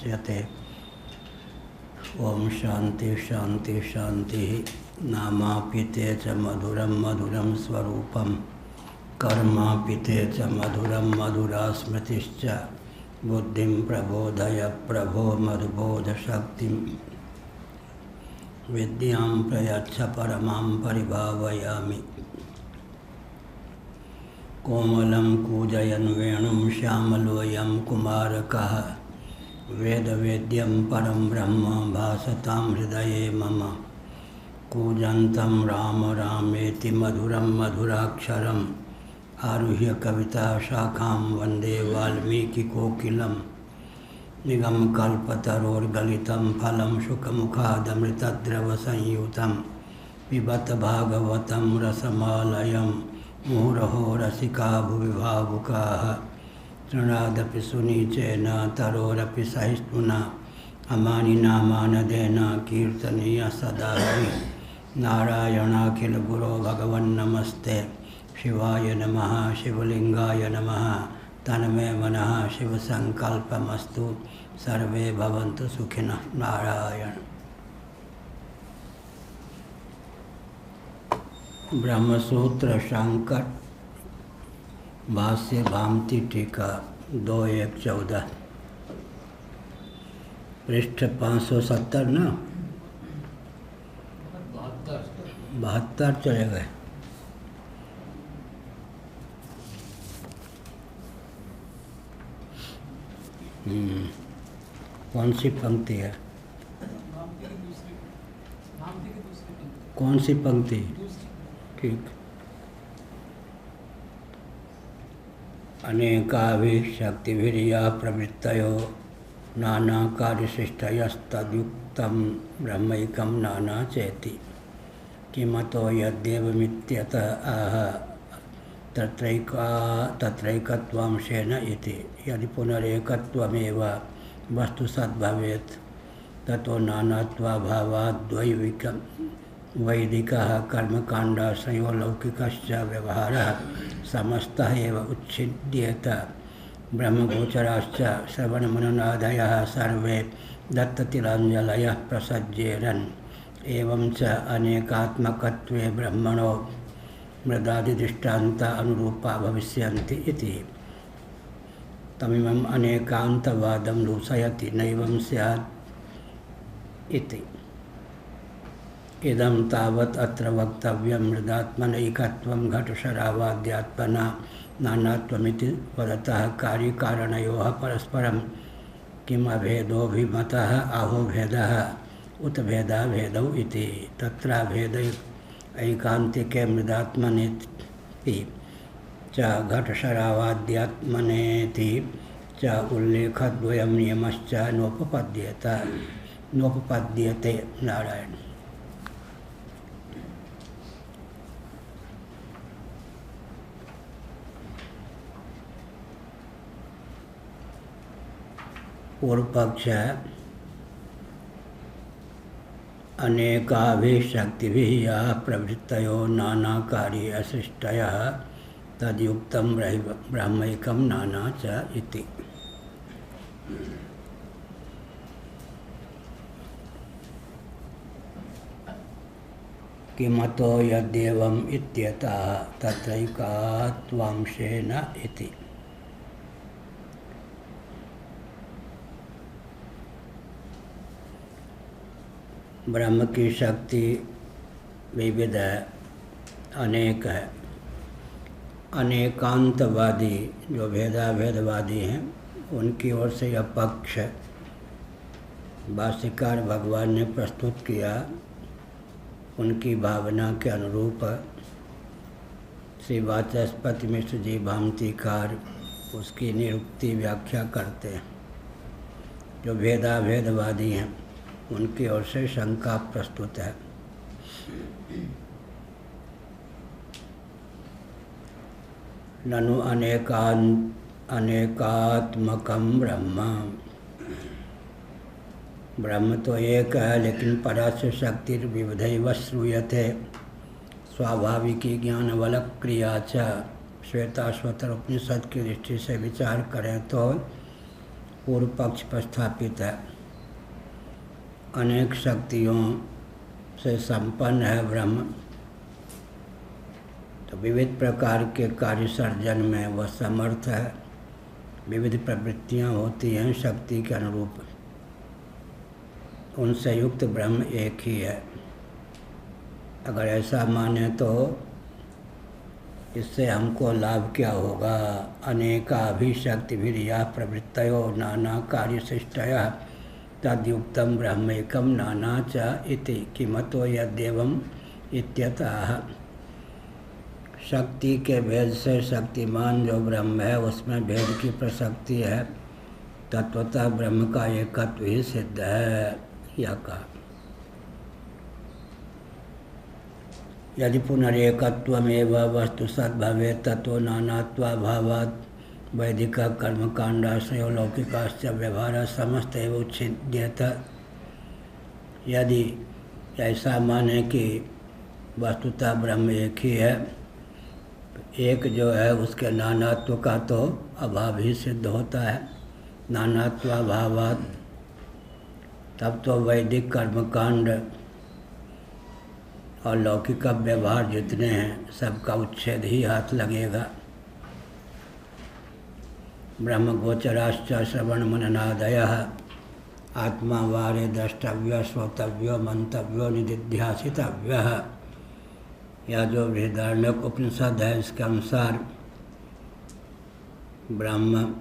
दृश्यते। ओम शांति शांति शांति। नामापिते च मधुरम मधुरम स्वरूपम, कर्मापिते च मधुरम मधुरा स्मृतिश्च। बुद्धिं प्रबोधय प्रभो मधुबोध शक्तिं, विद्यां प्रयच्छ परमां परिभावयामि। कोमलं कूजयन् वेणुं श्यामलोऽयं कुमारकः, वेदवेद्यं परं ब्रह्म भासतां हृदये मम। कूजन्तं राम रामेति मधुरं मधुराक्षरम्, आरुह्य कविता शाखां वन्दे वाल्मीकिकोकिलं। निगमकल्पतरोर्गलितं फलं शुकमुखादमृतद्रवसंयुतं, पिबत भागवतं रसमालयं मुहुरहो रसिका भुवि भावुकाः। तृणादपि सुनीचेन तरोरपि सहिष्णुना, अमानिनामानदेन कीर्तनीय सदा हरि। नारायणाखिलगुरो भगवन्नमस्ते, शिवाय नमः शिवलिंगाय नमः। तन्मे मनः शिवसंकल्पमस्तु, सर्वे भवन्तु सुखिनः। नारायण। ब्रह्मसूत्र शंकर भाष्य भामती टीका 2.1.14 पृष्ठ 570 ना 72 चले गए। कौन सी पंक्ति है? कौन सी पंक्ति? ठीक। अनेकाभिशक्तिभिर्या प्रवृत्तयो नानाकार्यशिष्टयस्तद्युक्तं ब्रह्मैकं नाना चेति। किमतो यद्देवमित्यतः आह तत्रैकत्वांशेन इति। यदि पुनरेकत्वमेव वस्तु सद्भवेत् ततो नानात्वाभावाद्वैविकं वैदिकः कर्मकाण्डाश्रयो लौकिकश्च व्यवहारः समस्तः एव उच्छिद्येत। ब्रह्मगोचराश्च श्रवणमननादयः सर्वे दत्ततिलाञ्जलयः प्रसज्येरन्। एवं च अनेकात्मकत्वे ब्रह्मणो मृदादिदृष्टान्त अनुरूपा भविष्यन्ति इति। तमिमम् अनेकान्तवादं लूसयति नैवं स्यात् इति। इदं तावत् अत्र वक्तव्यं मृदात्मनैकत्वं घटशरावाद्यात्मना नानात्वमिति वदतः कार्यकारणयोः परस्परं किम् अभेदोऽभिमतः आहो भेदः उत भेदा भेदौ इति। तत्र भेद ऐकान्तिके मृदात्मनेति च घटशरावाद्यात्मनेति च उल्लेखद्वयं नियमश्च नोपपद्यते। नारायण। पूर्व पक्ष है अनेकाभिशक्तिभिः याः प्रवृत्तयो नानाकार्ये अशिष्टयः तद्युक्तं ब्रह्मैकं नाना च इति। किमतो यद्देवम् इत्यतः तत्रैकात्वांशेन इति। ब्रह्म की शक्ति विविध है, अनेक है। अनेकांतवादी जो भेदाभेदवादी हैं उनकी ओर से यह पक्ष भाष्यकार भगवान ने प्रस्तुत किया। उनकी भावना के अनुरूप श्री वाचस्पति मिश्र जी भामतीकार उसकी निरुक्ति व्याख्या करते हैं। जो भेदाभेदवादी हैं उनकी ओर से शंका प्रस्तुत है। ननु अनेकात्मकं ब्रह्म। ब्रह्म तो एक है लेकिन परास्य शक्ति विविधैव श्रूयते। स्वाभाविकी ज्ञानवलक क्रिया च। श्वेताश्वतर उपनिषद की दृष्टि से विचार करें तो पूर्व पक्ष पर स्थापित है। अनेक शक्तियों से संपन्न है ब्रह्म, तो विविध प्रकार के कार्य सर्जन में वह समर्थ है। विविध प्रवृत्तियाँ होती हैं शक्ति के अनुरूप, उनसे युक्त ब्रह्म एक ही है। अगर ऐसा माने तो इससे हमको लाभ क्या होगा? अनेकाभिशक्तिभिर्याः प्रवृत्तयो नाना कार्यशिष्टयः तद्युक्तं ब्रह्मैकं नाना च इति किमतो यद्येवम् इत्यतः। शक्ति के भेद से शक्तिमान जो ब्रह्म है उसमें भेद की प्रसक्ति है, तत्वतः ब्रह्म का एकत्व ही सिद्ध है। यह कहा यदि पुनरेकत्वमेव वस्तु सद्भवेत् ततो नानात्वाभावात् वैदिक कर्मकांडाश्रयो लौकिकाश्च व्यवहार समस्त एव उच्छिद्येत। यदि ऐसा माने कि वस्तुतः ब्रह्म एक ही है, एक जो है उसके नानात्व का तो अभाव ही सिद्ध होता है। नानात्वाभावात्, तब तो वैदिक कर्मकांड और लौकिक व्यवहार जितने हैं सबका उच्छेद ही हाथ लगेगा। ब्रह्मगोचराश्च श्रवण मननादयः आत्मा वारे द्रष्टव्य श्रोतव्यो मंतव्यो निदिध्यासितव्यः। यह जो बृहदारण्यक उपनिषद है इसके अनुसार ब्रह्म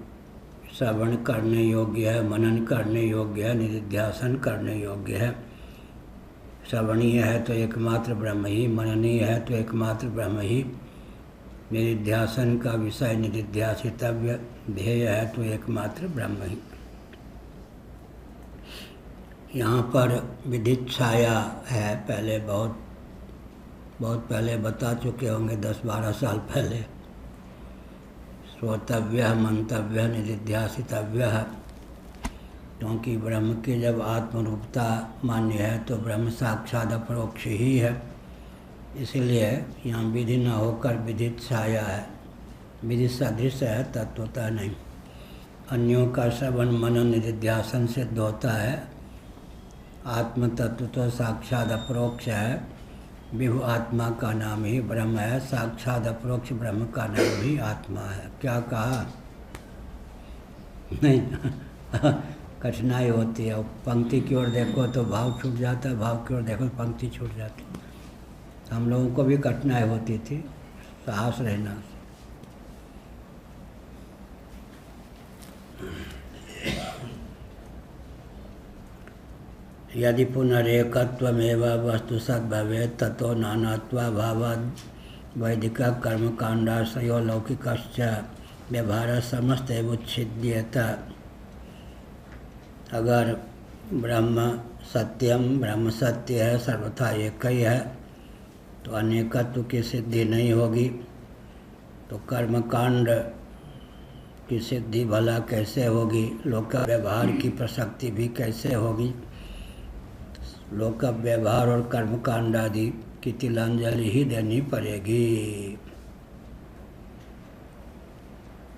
श्रवण करने योग्य है, मनन करने योग्य है, निदिध्यासन करने योग्य है। श्रवणीय है तो एकमात्र ब्रह्म ही, मननीय है तो एकमात्र ब्रह्म ही, निदिध्यासन का विषय निदिध्यासितव्य ध्येय है तो एकमात्र ब्रह्म ही। यहाँ पर विदिच्छाया है, पहले बहुत पहले बता चुके होंगे, 10-12 साल पहले। श्रोतव्य मंतव्य निदिध्यासितव्य, क्योंकि ब्रह्म की जब आत्मरूपता मान्य है तो ब्रह्म साक्षात अपरोक्ष ही है, इसलिए यहाँ विधि न होकर विदिच्छाया है। विधि सदृश है, तत्वता नहीं। अन्यों का श्रवण मनन निदिध्यासन सिद्ध होता है। आत्म तत्व तो साक्षात अपरोक्ष है, विभु आत्मा का नाम ही ब्रह्म है, साक्षात अपरोक्ष ब्रह्म का नाम भी आत्मा है। क्या कहा? नहीं कठिनाई होती है। पंक्ति की ओर देखो तो भाव छूट जाता है, भाव की ओर देखो तो पंक्ति छूट जाती है। हम लोगों को भी कठिनाई होती थी, साहस रहना। यदि पुनरेकत्वमेव वस्तु सद्भवेत् ततो नानात्वाभावात् वैदिक कर्मकांडाश्रयो लौकिकश्च व्यवहार समस्त एव उच्छिद्येत। अगर ब्रह्म सत्य है, सर्वथा एक ही है, तो अनेकत्व की सिद्धि नहीं होगी। तो कर्मकांड की सिद्धि भला कैसे होगी? लोक व्यवहार की प्रसक्ति भी कैसे होगी? लोक व्यवहार और कर्मकांड आदि की तिलांजलि ही देनी पड़ेगी।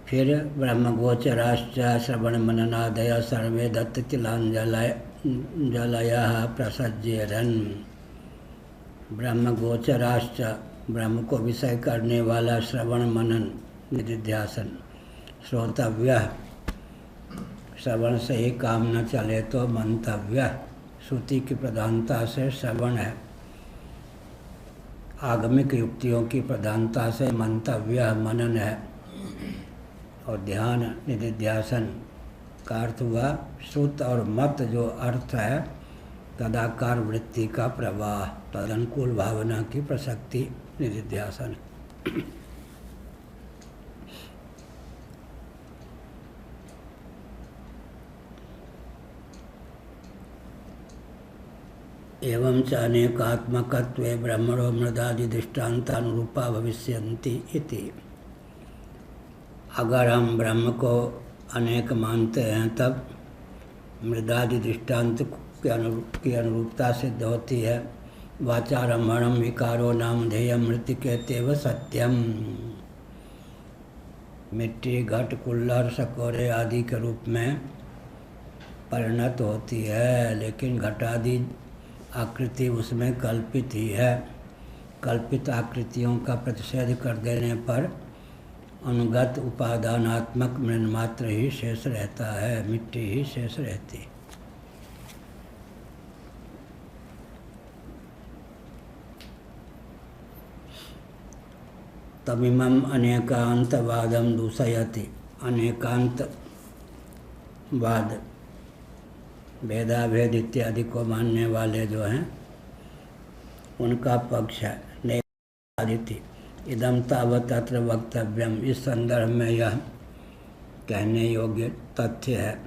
फिर ब्रह्मगोचराश्च श्रवण मननादय सर्वे दत्त तिलांजलयः प्रसज्येरन्। ब्रह्मगोचराश्च, ब्रह्म को विषय करने वाला श्रवण मनन निदिध्यासन। श्रोतव्य, श्रवण से ही काम न चले तो मंतव्य, श्रुति की प्रधानता से श्रवण है, आगमिक युक्तियों की प्रधानता से मंतव्य मनन है, और ध्यान निदिध्यासन का अर्थ हुआ श्रुत और मत जो अर्थ है तदाकार वृत्ति का प्रवाह, तदनुकूल भावना की प्रसक्ति निदिध्यासन। एवं च अनेकात्मकत्वे ब्रह्मणो मृदादि दृष्टान्तानुरूपा भविष्यन्ति इति। अगर हम ब्रह्म को अनेक मानते हैं तब मृदादि दृष्टांत की अनुरूपता सिद्ध होती है। वाचारम्भणम विकारो नामधेयम मृतिकेतेव सत्यम। मिट्टी, घट, कुल्लर, सकोरे आदि के रूप में परिणत होती है, लेकिन घटादि आकृति उसमें कल्पित ही है। कल्पित आकृतियों का प्रतिषेध कर देने पर अनुगत उपादानात्मक मृन्मात्र ही शेष रहता है, मिट्टी ही शेष रहती है। तमिमम अनेकांतवादम दूषयति। अनेकांतवाद भेदाभेद इत्यादि को मानने वाले जो हैं उनका पक्ष है। नेकादिति इदम तावत् अत्र वक्तव्यम। इस संदर्भ में यह कहने योग्य तथ्य है।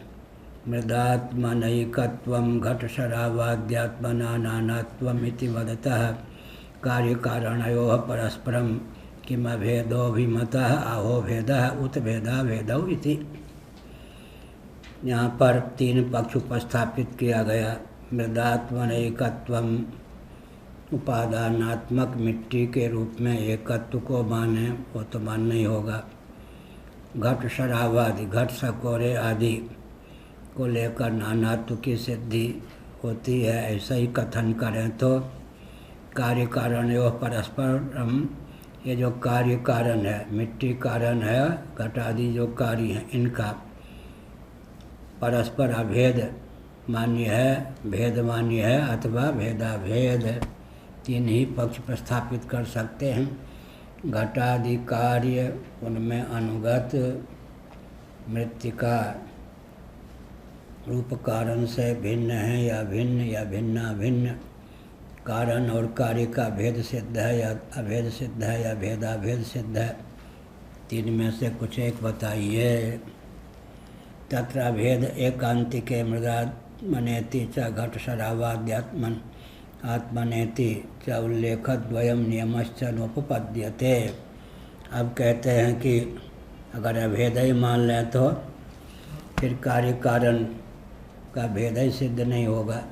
मृदात्मनैकत्वं घटशरावाद्यात्मना नानात्वम् इति वदतः कार्यकारणयोः परस्परं किमभेदोऽभिमतः आहो भेदः उत भेदा भेदौ इति। यहाँ पर तीन पक्ष उपस्थापित किया गया। मृदात्मनैकत्वम, उपादानात्मक मिट्टी के रूप में एकत्व को माने, वो तो मानना ही होगा। घट शरावादि, घट सकोरे आदि को लेकर नानात्व की सिद्धि होती है, ऐसा ही कथन करें तो कार्य कारणयोः परस्परम, ये जो कार्य कारण है, मिट्टी कारण है, घट आदि जो कार्य हैं, इनका परस्पर अभेद मान्य है, भेद मान्य है अथवा भेदाभेद, तीन ही पक्ष प्रस्थापित कर सकते हैं। घटादि कार्य उनमें अनुगत मृत्तिका रूप कारण से भिन्न है या भिन्ना भिन्न, कारण और कार्य का भेद सिद्ध है या अभेद सिद्ध है या भेदाभेद सिद्ध है, तीन में से कुछ एक बताइए। तत्र भेद एकांतिके मृदात्मनेति च घट शरावाद्यात्मन आत्मनेति च उल्लेखद्वयं नियमश्च नोपपद्यते। अब कहते हैं कि अगर अभेद ही मान लें तो फिर कार्य कारण का भेद ही सिद्ध नहीं होगा।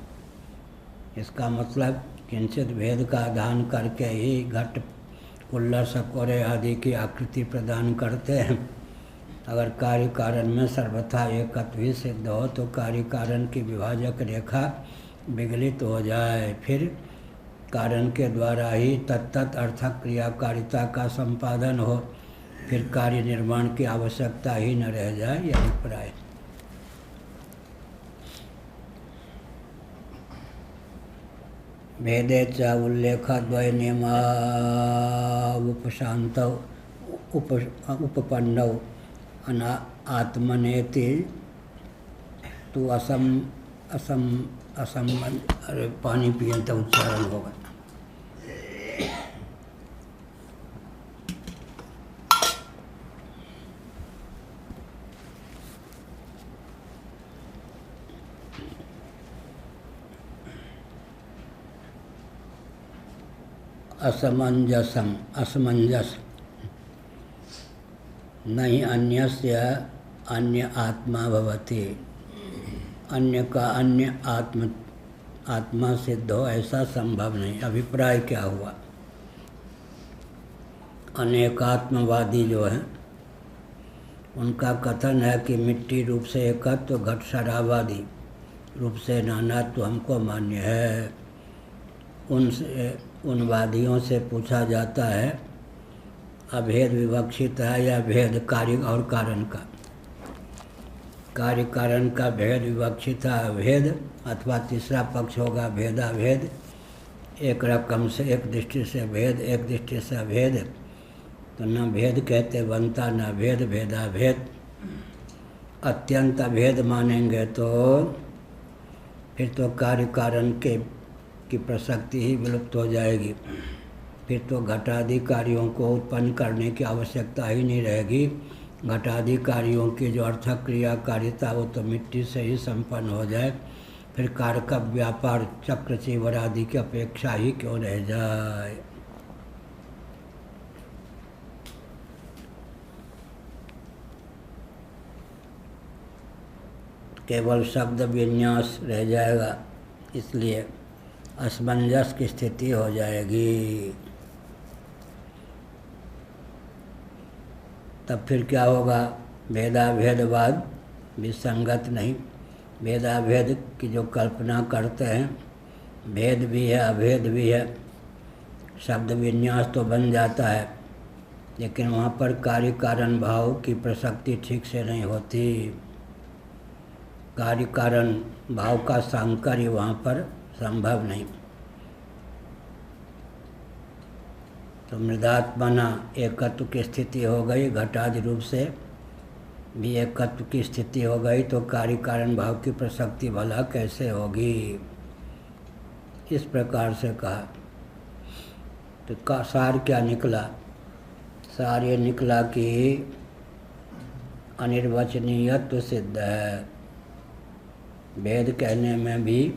इसका मतलब किंचित भेद का आधान करके ही घट कुल्लर सकोरे आदि की आकृति प्रदान करते हैं। अगर कार्य कारण में सर्वथा एकत्व ही सिद्ध हो तो कार्य कारण की विभाजक रेखा विगलित हो जाए, फिर कारण के द्वारा ही तत्त अर्थक क्रियाकारिता का संपादन हो, फिर कार्य निर्माण की आवश्यकता ही न रह जाए, यह अभिप्राय। भेदे च उल्लेखद्वय नियमावुपशान्तौ उपपन्नौ आत्मनेति तो अरे पानी पिए तो उच्चारण होगा। असमंजस नहीं अन्यस्य अन्य आत्मा भवति, अन्य का अन्य आत्मा सिद्ध हो ऐसा संभव नहीं। अभिप्राय क्या हुआ? अनेकात्मवादी जो हैं उनका कथन है कि मिट्टी रूप से एकत्व, घट शरावादि रूप से नानात्व हमको मान्य है। उन वादियों से पूछा जाता है अभेद विवक्षित है या भेद कार्य और कारण का? कार्य कारण का भेद विवक्षित है अभेद, अथवा तीसरा पक्ष होगा भेदाभेद। एक रकम से एक दृष्टि से भेद, एक दृष्टि से अभेद, तो न भेद कहते बनता न भेद, भेदाभेद। अत्यंत अभेद मानेंगे तो फिर तो कार्य कारण की प्रसक्ति ही विलुप्त हो जाएगी, फिर तो घटादि कार्यों को उत्पन्न करने की आवश्यकता ही नहीं रहेगी। घटादि कार्यों की जो अर्थक क्रियाकारिता वो तो मिट्टी से ही संपन्न हो जाए, फिर कार्य का व्यापार चक्र चीवर आदि की अपेक्षा ही क्यों रह जाए। केवल शब्द विन्यास रह जाएगा, इसलिए असमंजस की स्थिति हो जाएगी। तब फिर क्या होगा? भेदाभेदवाद विसंगत नहीं, भेदाभेद की जो कल्पना करते हैं, भेद भी है अभेद भी है, शब्द विन्यास तो बन जाता है, लेकिन वहाँ पर कार्य कारण भाव की प्रसक्ति ठीक से नहीं होती। कार्य कारण भाव का सांकर्य वहाँ पर संभव नहीं। तो मृदात्मना एकत्व की स्थिति हो गई, घटादि रूप से भी एकत्व की स्थिति हो गई, तो कार्य कारण भाव की प्रसक्ति भला कैसे होगी, इस प्रकार से कहा। तो का सार क्या निकला? सार ये निकला कि अनिर्वचनीयत्व सिद्ध है। भेद कहने में भी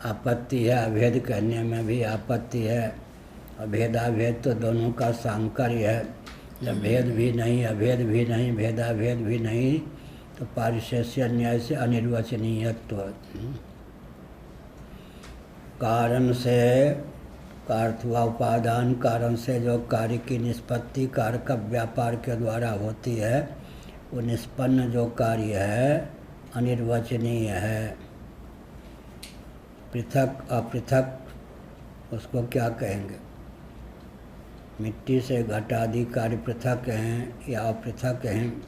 आपत्ति है, अभेद कहने में भी आपत्ति है, और भेदाभेद तो दोनों का सांकर्य है। जब भेद भी नहीं अभेद भी नहीं भेदाभेद भी नहीं, तो पारिशेष्य न्याय से अनिर्वचनीयत्व। कारण से कार्य व उपादान कारण से जो कार्य की निष्पत्ति कारक व्यापार के द्वारा होती है, वो निष्पन्न जो कार्य है अनिर्वचनीय है। पृथक अपृथक उसको क्या कहेंगे? मिट्टी से घट आदि कार्य पृथक हैं या अपृथक हैं,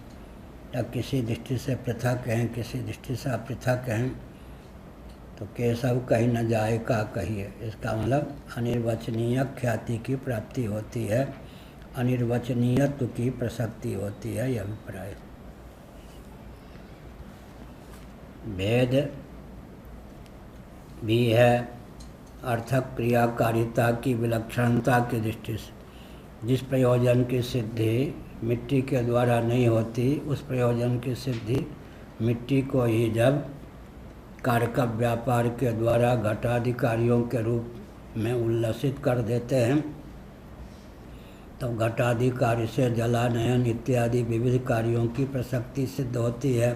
या किसी दृष्टि से पृथक हैं किसी दृष्टि से अपृथक हैं, तो केशव कहीं न जाए का कहिए। इसका मतलब अनिर्वचनीय ख्याति की प्राप्ति होती है, अनिर्वचनीयत्व की प्रसक्ति होती है, यह अभिप्राय। भेद भी है अर्थक क्रियाकारिता की विलक्षणता की दृष्टि से। जिस प्रयोजन की सिद्धि मिट्टी के द्वारा नहीं होती, उस प्रयोजन की सिद्धि मिट्टी को ही जब कारक व्यापार के द्वारा घटाधिकारियों के रूप में उल्लसित कर देते हैं, तो घटाधिकारी से जलानयन इत्यादि विविध कार्यों की प्रसक्ति सिद्ध होती है।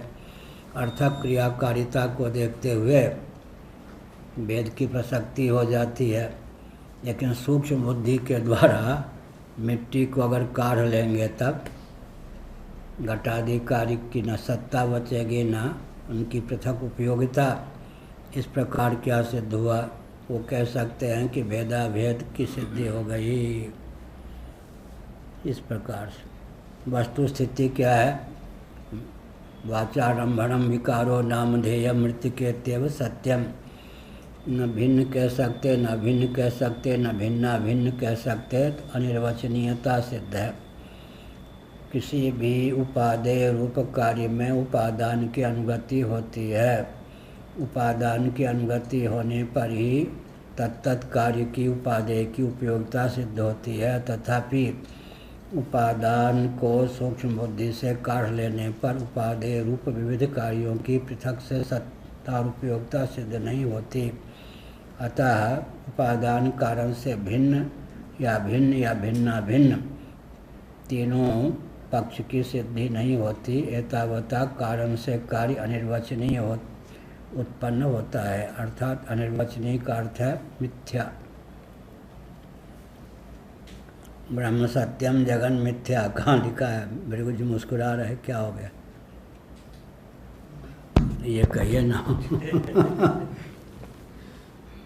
अर्थक क्रियाकारिता को देखते हुए वेद की प्रसक्ति हो जाती है। लेकिन सूक्ष्म बुद्धि के द्वारा मिट्टी को अगर काढ़ लेंगे तब घटाधिकारी की न सत्ता बचेगी न उनकी पृथक उपयोगिता। इस प्रकार क्या सिद्ध हुआ? वो कह सकते हैं कि भेदाभेद की सिद्धि हो गई। इस प्रकार से वस्तु स्थिति क्या है? वाचारंभणम विकारो नामधेय मृत्तिकेत्येव सत्यम। न भिन्न कह सकते, न भिन्न कह सकते, न भिन्ना भिन्न कह सकते, तो अनिर्वचनीयता सिद्ध है। किसी भी उपादेय रूप कार्य में उपादान की अनुगति होती है। उपादान की अनुगति होने पर ही तत्त कार्य की उपादेय की उपयोगिता सिद्ध होती है। तथापि उपादान को सूक्ष्म बुद्धि से काढ़ लेने पर उपादेय रूप विविध कार्यों की पृथक से सत्ता और उपयोगिता सिद्ध नहीं होती। अतः उपादान कारण से भिन्न या भिन्ना भिन्न तीनों पक्ष की सिद्धि नहीं होती। एतावता कारण से कार्य अनिर्वचनीय उत्पन्न होता है, अर्थात अनिर्वचनीय का अर्थ है मिथ्या। ब्रह्म सत्यम जगन मिथ्या कहाँ लिखा है? बिल्कुल जी मुस्कुरा रहे, क्या हो गया? ये कहिए ना।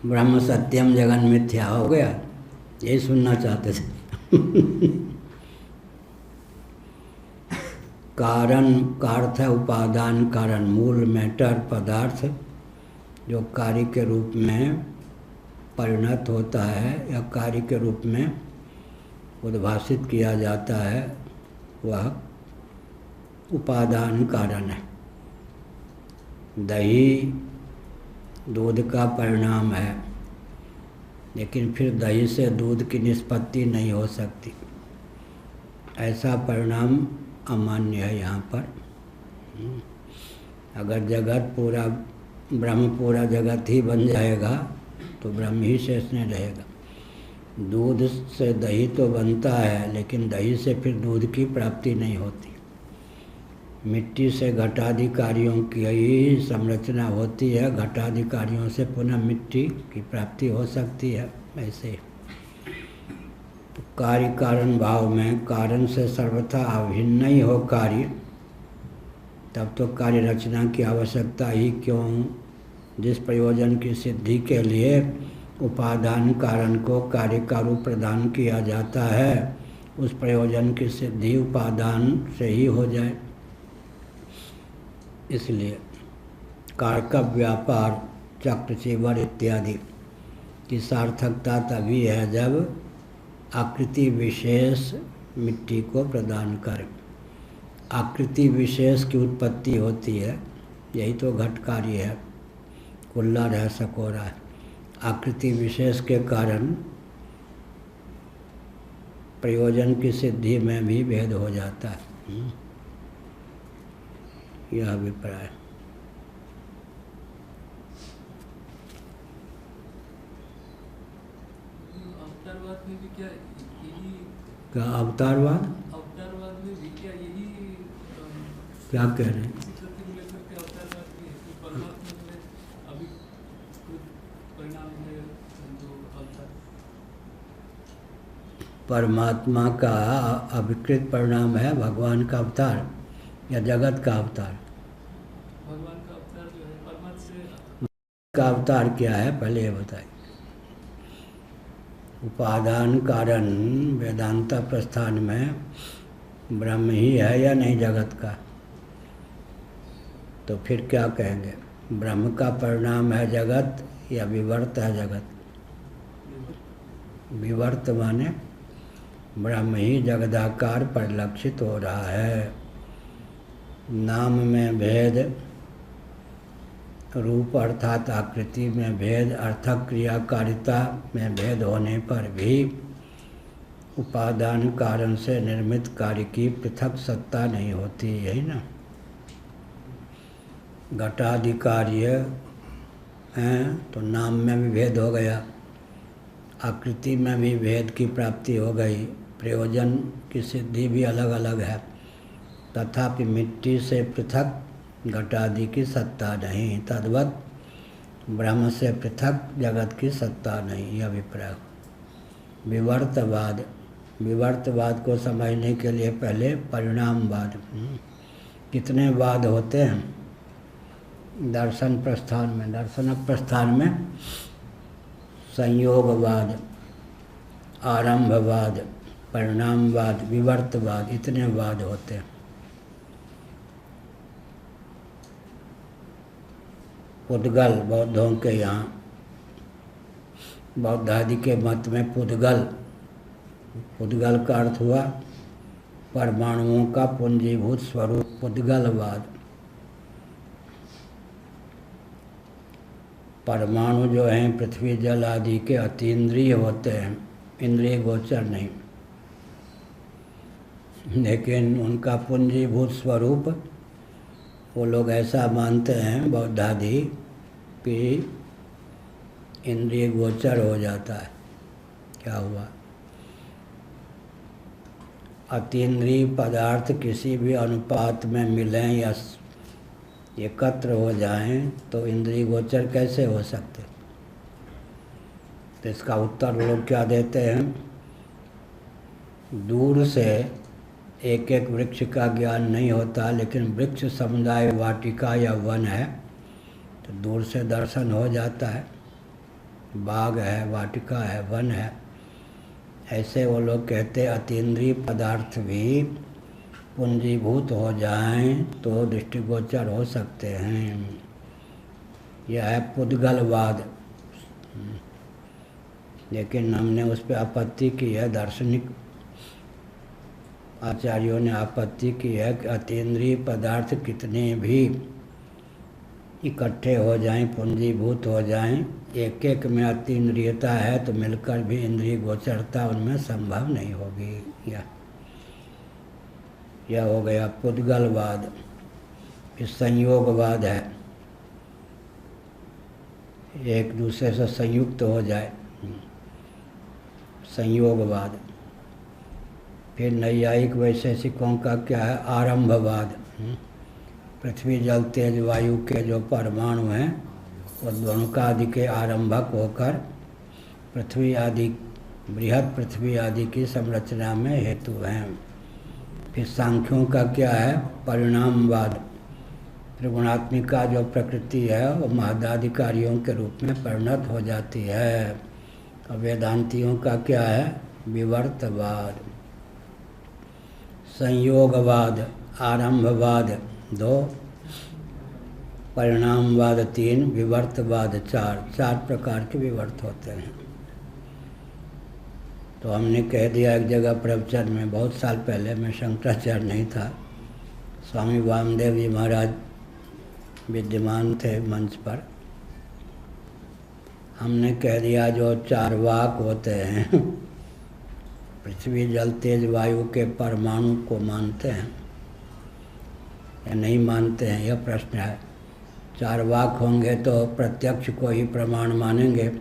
ब्रह्म सत्यम जगन मिथ्या हो गया, यही सुनना चाहते थे। कारण का अर्थ है उपादान कारण, मूल मैटर पदार्थ जो कार्य के रूप में परिणत होता है या कार्य के रूप में उद्भाषित किया जाता है, वह उपादान कारण है। दही दूध का परिणाम है, लेकिन फिर दही से दूध की निष्पत्ति नहीं हो सकती। ऐसा परिणाम अमान्य है यहाँ पर। अगर जगत पूरा ब्रह्म पूरा जगत ही बन जाएगा तो ब्रह्म ही शेष नहीं रहेगा। दूध से दही तो बनता है, लेकिन दही से फिर दूध की प्राप्ति नहीं होती। मिट्टी से घटाधिकारियों की ही संरचना होती है, घटाधिकारियों से पुनः मिट्टी की प्राप्ति हो सकती है। ऐसे तो कार्य कारण भाव में कारण से सर्वथा अभिन्न ही हो कार्य, तब तो कार्य रचना की आवश्यकता ही क्यों? जिस प्रयोजन की सिद्धि के लिए उपादान कारण को कार्य का रूप प्रदान किया जाता है, उस प्रयोजन की सिद्धि उपादान से ही हो जाए। इसलिए कारक व्यापार, चक्र, चीवर इत्यादि की सार्थकता तभी है जब आकृति विशेष मिट्टी को प्रदान करे। आकृति विशेष की उत्पत्ति होती है, यही तो घट कार्य है, कुल्हड़ है, सकोरा है। आकृति विशेष के कारण प्रयोजन की सिद्धि में भी भेद हो जाता है। यह अभिप्राय। अवतारवाद में भी क्या यही? क्या अवतारवाद? अवतारवाद में भी क्या यही? क्या कह रहे हैं? इसी प्रति को लेकर के अवतारवाद भी है कि परमात्मा में अभी कुछ परिणाम है जो अवतार। परमात्मा का अभिकृत परिणाम है भगवान का अवतार या जगत का अवतार? भगवान का अवतार जो है परमात्मा से का अवतार क्या है पहले ये बताइए। उपादान कारण वेदांत प्रस्थान में ब्रह्म ही है या नहीं जगत का? तो फिर क्या कहेंगे? ब्रह्म का परिणाम है जगत या विवर्त है जगत? विवर्त माने ब्रह्म ही जगदाकार परिलक्षित हो रहा है। नाम में भेद, रूप अर्थात आकृति में भेद, अर्थक क्रियाकारिता में भेद होने पर भी उपादान कारण से निर्मित कार्य की पृथक सत्ता नहीं होती, यही ना। घटादि कार्य हैं तो नाम में भी भेद हो गया, आकृति में भी भेद की प्राप्ति हो गई, प्रयोजन की सिद्धि भी अलग अलग है, तथापि मिट्टी से पृथक घटादि की सत्ता नहीं। तद्वत ब्रह्म से पृथक जगत की सत्ता नहीं, यह अभिप्राय। विवर्तवाद, विवर्तवाद को समझने के लिए पहले परिणामवाद। कितने वाद होते हैं दर्शन प्रस्थान में? दर्शन प्रस्थान में संयोगवाद, आरंभवाद, परिणामवाद, विवर्तवाद, इतने वाद होते हैं। पुद्गल बौद्धों के यहाँ, बौद्ध आदि के मत में पुद्गल, पुद्गल का अर्थ हुआ परमाणुओं का पूंजीभूत स्वरूप, पुद्गलवाद। परमाणु जो हैं पृथ्वी जल आदि के अतीन्द्रिय होते हैं, इंद्रिय गोचर नहीं, लेकिन उनका पूंजीभूत स्वरूप वो लोग ऐसा मानते हैं बौद्ध आदि कि इंद्रिय गोचर हो जाता है। क्या हुआ? अतीन्द्रिय पदार्थ किसी भी अनुपात में मिलें या एकत्र हो जाएं तो इंद्रिय गोचर कैसे हो सकते? तो इसका उत्तर लोग क्या देते हैं? दूर से एक एक वृक्ष का ज्ञान नहीं होता, लेकिन वृक्ष समुदाय वाटिका या वन है तो दूर से दर्शन हो जाता है। बाग है, वाटिका है, वन है। ऐसे वो लोग कहते अतीन्द्रिय पदार्थ भी पूंजीभूत हो जाएं तो दृष्टिगोचर हो सकते हैं। यह है पुद्गलवाद। लेकिन हमने उस पर आपत्ति की है, दार्शनिक आचार्यों ने आपत्ति की है कि अतीन्द्रिय पदार्थ कितने भी इकट्ठे हो जाएं, पूंजीभूत हो जाएं, एक एक में अतीन्द्रियता है तो मिलकर भी इंद्रिय गोचरता उनमें संभव नहीं होगी। यह हो गया पुद्गलवाद। फिर संयोगवाद है, एक दूसरे से संयुक्त हो जाए, संयोगवाद। फिर नैयायिक वैशेषिकों का क्या है? आरंभवाद। पृथ्वी जल तेज वायु के जो परमाणु हैं वो द्वणुका आदि के आरंभक होकर पृथ्वी आदि, बृहद पृथ्वी आदि की संरचना में हेतु हैं। फिर सांख्यों का क्या है? परिणामवाद। त्रिगुणात्मिका जो प्रकृति है वो महदाधिकारियों के रूप में परिणत हो जाती है। और वेदांतियों का क्या है? विवर्तवाद, संयोगवाद, आरंभवाद 2, परिणामवाद 3, विवर्तवाद 4। 4 प्रकार के विवर्त होते हैं। तो हमने कह दिया एक जगह प्रवचन में, बहुत साल पहले, मैं शंकराचार्य नहीं था, स्वामी वामदेव जी महाराज विद्यमान थे मंच पर। हमने कह दिया जो 4 वाक होते हैं, पृथ्वी जल तेज वायु के परमाणु को मानते हैं या नहीं मानते हैं, यह प्रश्न है। 4 वाक होंगे तो प्रत्यक्ष को ही प्रमाण मानेंगे,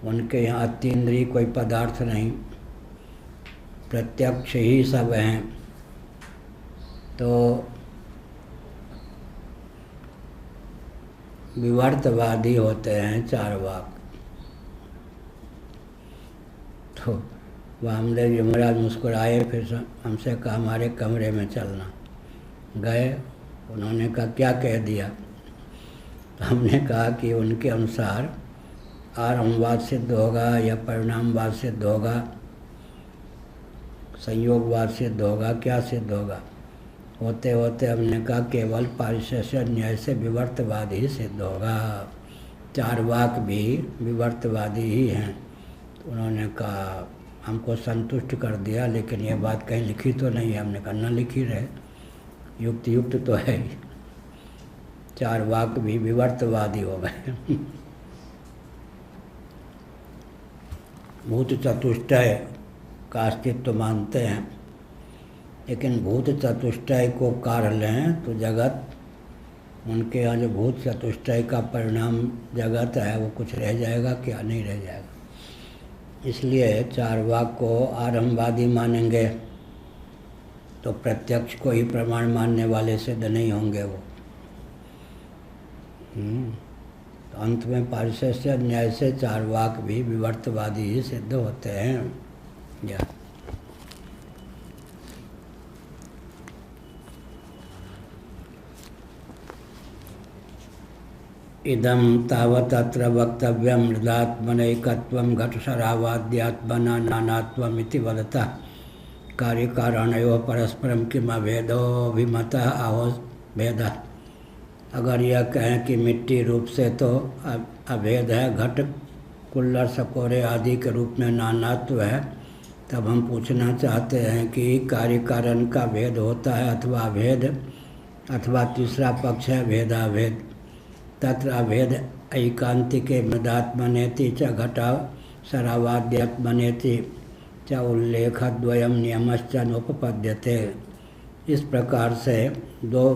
उनके यहाँ अतीन्द्रिय कोई पदार्थ नहीं, प्रत्यक्ष ही सब हैं। तो विवर्तवादी होते हैं 4 वाक। तो वामदेव जी महाराज मुस्कुराए, फिर हमसे कहा हमारे कमरे में चलना। गए, उन्होंने कहा क्या कह दिया? तो हमने कहा कि उनके अनुसार आरंभवाद सिद्ध होगा या परिणामवाद सिद्ध होगा, संयोगवाद सिद्ध होगा, क्या सिद्ध होगा? होते होते हमने कहा केवल पारिशेष्य न्याय से विवर्तवाद ही सिद्ध होगा, 4 वाक भी विवर्तवादी ही हैं। तो उन्होंने कहा, हमको संतुष्ट कर दिया, लेकिन यह बात कहीं लिखी तो नहीं है। हमने कहा न लिखी रहे, युक्त तो है ही, 4 वाक भी विवर्तवादी हो गए। भूत चतुष्टय का अस्तित्व मानते हैं, लेकिन भूत चतुष्टय को काढ़ लें तो जगत, उनके यहाँ जो भूत चतुष्टय का परिणाम जगत है वो कुछ रह जाएगा क्या? नहीं रह जाएगा। इसलिए 4 वाक को आरंभवादी मानेंगे तो प्रत्यक्ष को ही प्रमाण मानने वाले सिद्ध नहीं होंगे वो। तो अंत में पारिशेष्य न्याय से 4 वाक भी विवर्तवादी ही सिद्ध होते हैं। या इदं तावत् अत्र वक्तव्यं मृदात्मनैकत्वं घटशरावाद्यात्मना नानात्वम् इति वदतः कार्यकारणयोः परस्परं किम अभेदोऽभिमतः आहो भेदः। अगर यह कहें कि मिट्टी रूप से तो अभेद है, घट कुल्लर सकोरे आदि के रूप में नानात्व है, तब हम पूछना चाहते हैं कि कार्य कारण का भेद होता है अथवा अभेद, अथवा तीसरा पक्ष है भेदाभेद। तत्र अभेद ऐकांतिके मृदात्मनेति च घटा शरावाद्यात्मनेति च उल्लेखद्वयं नियमश्च नोपपद्यते। इस प्रकार से 2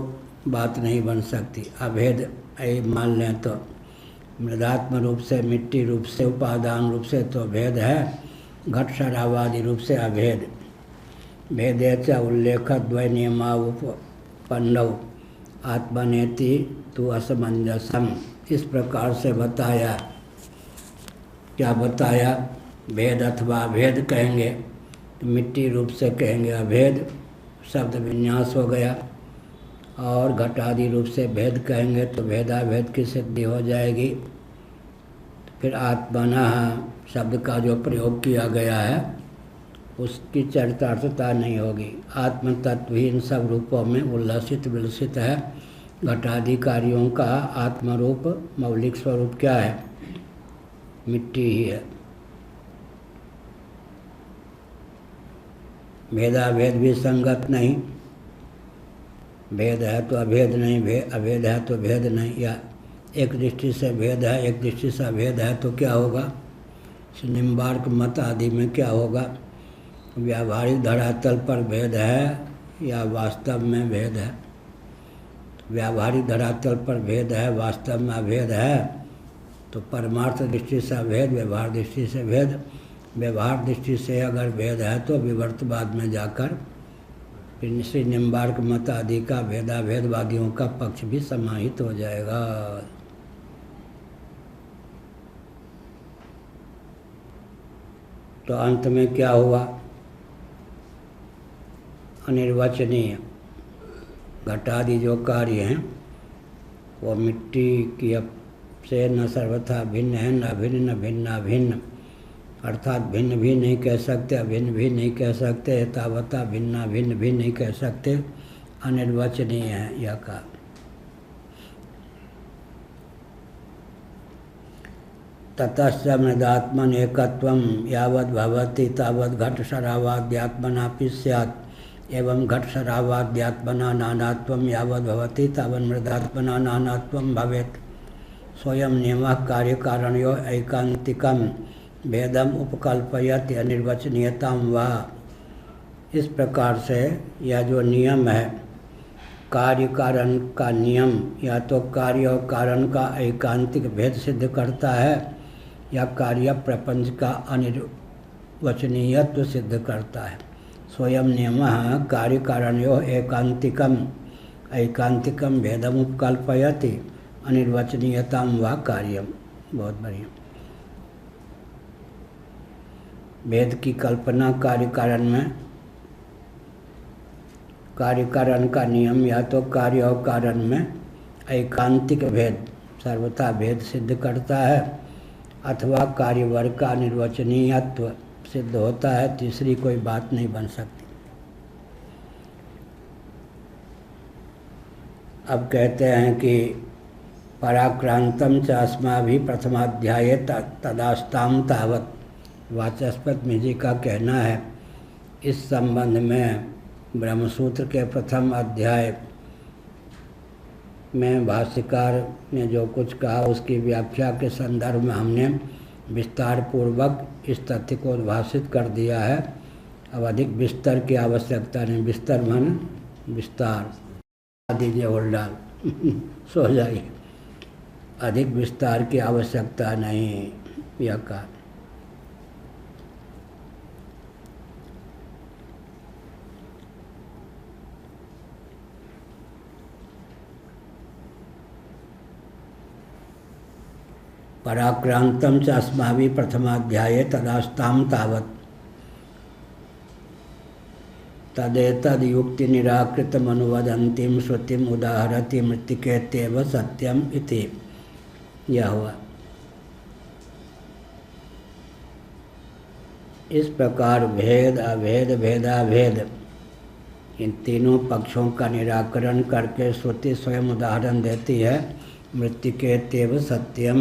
बात नहीं बन सकती। अभेद मान लें तो मृदात्म रूप से, मिट्टी रूप से, उपादान रूप से तो भेद है, घट शरावादि रूप से अभेद। भेदे च उल्लेखद्वय नियमावुपन्नौ आत्मनेति तु असमंजसम। इस प्रकार से बताया। क्या बताया? भेद अथवा अभेद कहेंगे तो मिट्टी रूप से कहेंगे अभेद, शब्द विन्यास हो गया, और घटादि रूप से भेद कहेंगे तो भेदाभेद की सिद्धि हो जाएगी। फिर आत्मना शब्द का जो प्रयोग किया गया है उसकी चरितार्थता नहीं होगी। आत्म तत्व ही इन सब रूपों में उल्लसित विलसित है। घटादि कार्यों का आत्मरूप मौलिक स्वरूप क्या है? मिट्टी ही है। भेदाभेद भी संगत नहीं, भेद है तो अभेद नहीं, अभेद है तो भेद नहीं, या एक दृष्टि से भेद है एक दृष्टि से अभेद है तो क्या होगा? निम्बार्क मत आदि में क्या होगा? व्यावहारिक धरातल पर भेद है या वास्तव में भेद है? व्यावहारिक धरातल पर भेद है, वास्तव में अभेद है, तो परमार्थ दृष्टि से अभेद, व्यवहार दृष्टि से भेद। व्यवहार दृष्टि से अगर भेद है तो विवर्तवाद में जाकर फिर श्री निम्बार्क मत आदि का भेदाभेदवादियों का पक्ष भी समाहित हो जाएगा। तो अंत में क्या हुआ? अनिर्वचनीय घटादि जो कार्य हैं वो मिट्टी की से न सर्वथा भिन्न है, न भिन्न न भिन्ना भिन्न, अर्थात भिन्न भी नहीं कह सकते, अभिन्न भी नहीं कह सकते, एतावता भिन्ना भिन्न भी नहीं कह सकते, अनिर्वचनीय है यह कहा। ततश्च मृदात्मन एकत्वं यावद् भवति तावद् घटशरावाद्यात्मनापि स्यात् एवं घटशरावाद्यात्मना नानात्वं यावद् भवति तावद् मृदात्मना नानात्वं भवेत्। स्वयं नियमः कार्यकारणयोः ऐकान्तिकं भेदम उपकल्पयति अनिर्वचनीयतां वा। इस प्रकार से यह जो नियम है कार्य कारण का नियम या तो कार्य और कारण का ऐकांतिक भेद सिद्ध करता है या कार्य प्रपंच का अनिर्वचनीयत्व सिद्ध करता है। स्वयं नियमः कार्य कारणयोः ऐकांतिकम भेदम उपकल्पयति अनिर्वचनीयतां वा कार्यम। बहुत बढ़िया। भेद की कल्पना कार्य कारण में, कार्य कारण का नियम या तो कार्य और कारण में ऐकांतिक भेद सर्वथा भेद सिद्ध करता है अथवा कार्य वर्ग का निर्वचनीयत्व सिद्ध होता है। तीसरी कोई बात नहीं बन सकती। अब कहते हैं कि पराक्रांतम च अस्माभिः प्रथमाध्याये तदास्ताम तावत्। वाचस्पति जी का कहना है इस संबंध में ब्रह्मसूत्र के प्रथम अध्याय में भाष्यकार ने जो कुछ कहा उसकी व्याख्या के संदर्भ में हमने विस्तार पूर्वक इस तथ्य को उद्भाषित कर दिया है। अब अधिक विस्तार की आवश्यकता नहीं। विस्तार मान विस्तार दीजिए होल्डाल सो जाइए। अधिक विस्तार की आवश्यकता नहीं यह कहा। पराक्रांतम च अस्माभिः प्रथमाध्याये तदास्ताम तावत् तदेतद् युक्ति निराकृतमनुवदन्तीं श्रुतिम् उदाहरति मृत्तिकेत्येव सत्यम इति। यह हुआ। इस प्रकार भेद अभेद भेदाभेद इन तीनों पक्षों का निराकरण करके श्रुति स्वयं उदाहरण देती है। मृत्तिकेत्येव सत्यम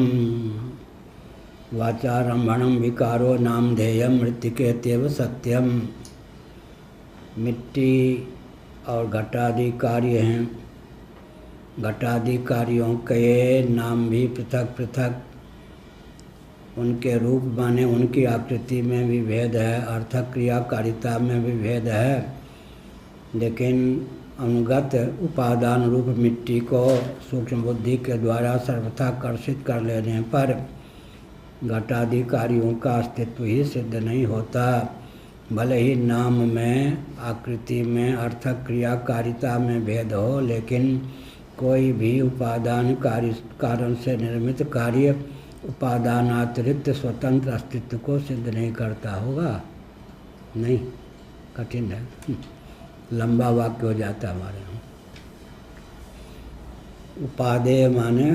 वाचारंभणम विकारो नामधेयम मृत्तिकेत्येव सत्यम। मिट्टी और घटादि कार्य हैं। घटादि कार्यों के नाम भी पृथक पृथक, उनके रूप माने उनकी आकृति में भी भेद है, अर्थक क्रियाकारिता में भी भेद है, लेकिन अनुगत उपादान रूप मिट्टी को सूक्ष्म बुद्धि के द्वारा सर्वथा कर्षित कर लेने पर घटादि कार्यों का अस्तित्व ही सिद्ध नहीं होता। भले ही नाम में, आकृति में, अर्थक क्रियाकारिता में भेद हो, लेकिन कोई भी उपादान कारण से निर्मित कार्य उपादानातिरिक्त स्वतंत्र अस्तित्व को सिद्ध नहीं करता होगा। नहीं, कठिन है, लंबा वाक्य हो जाता हमारे यहाँ। उपादेय माने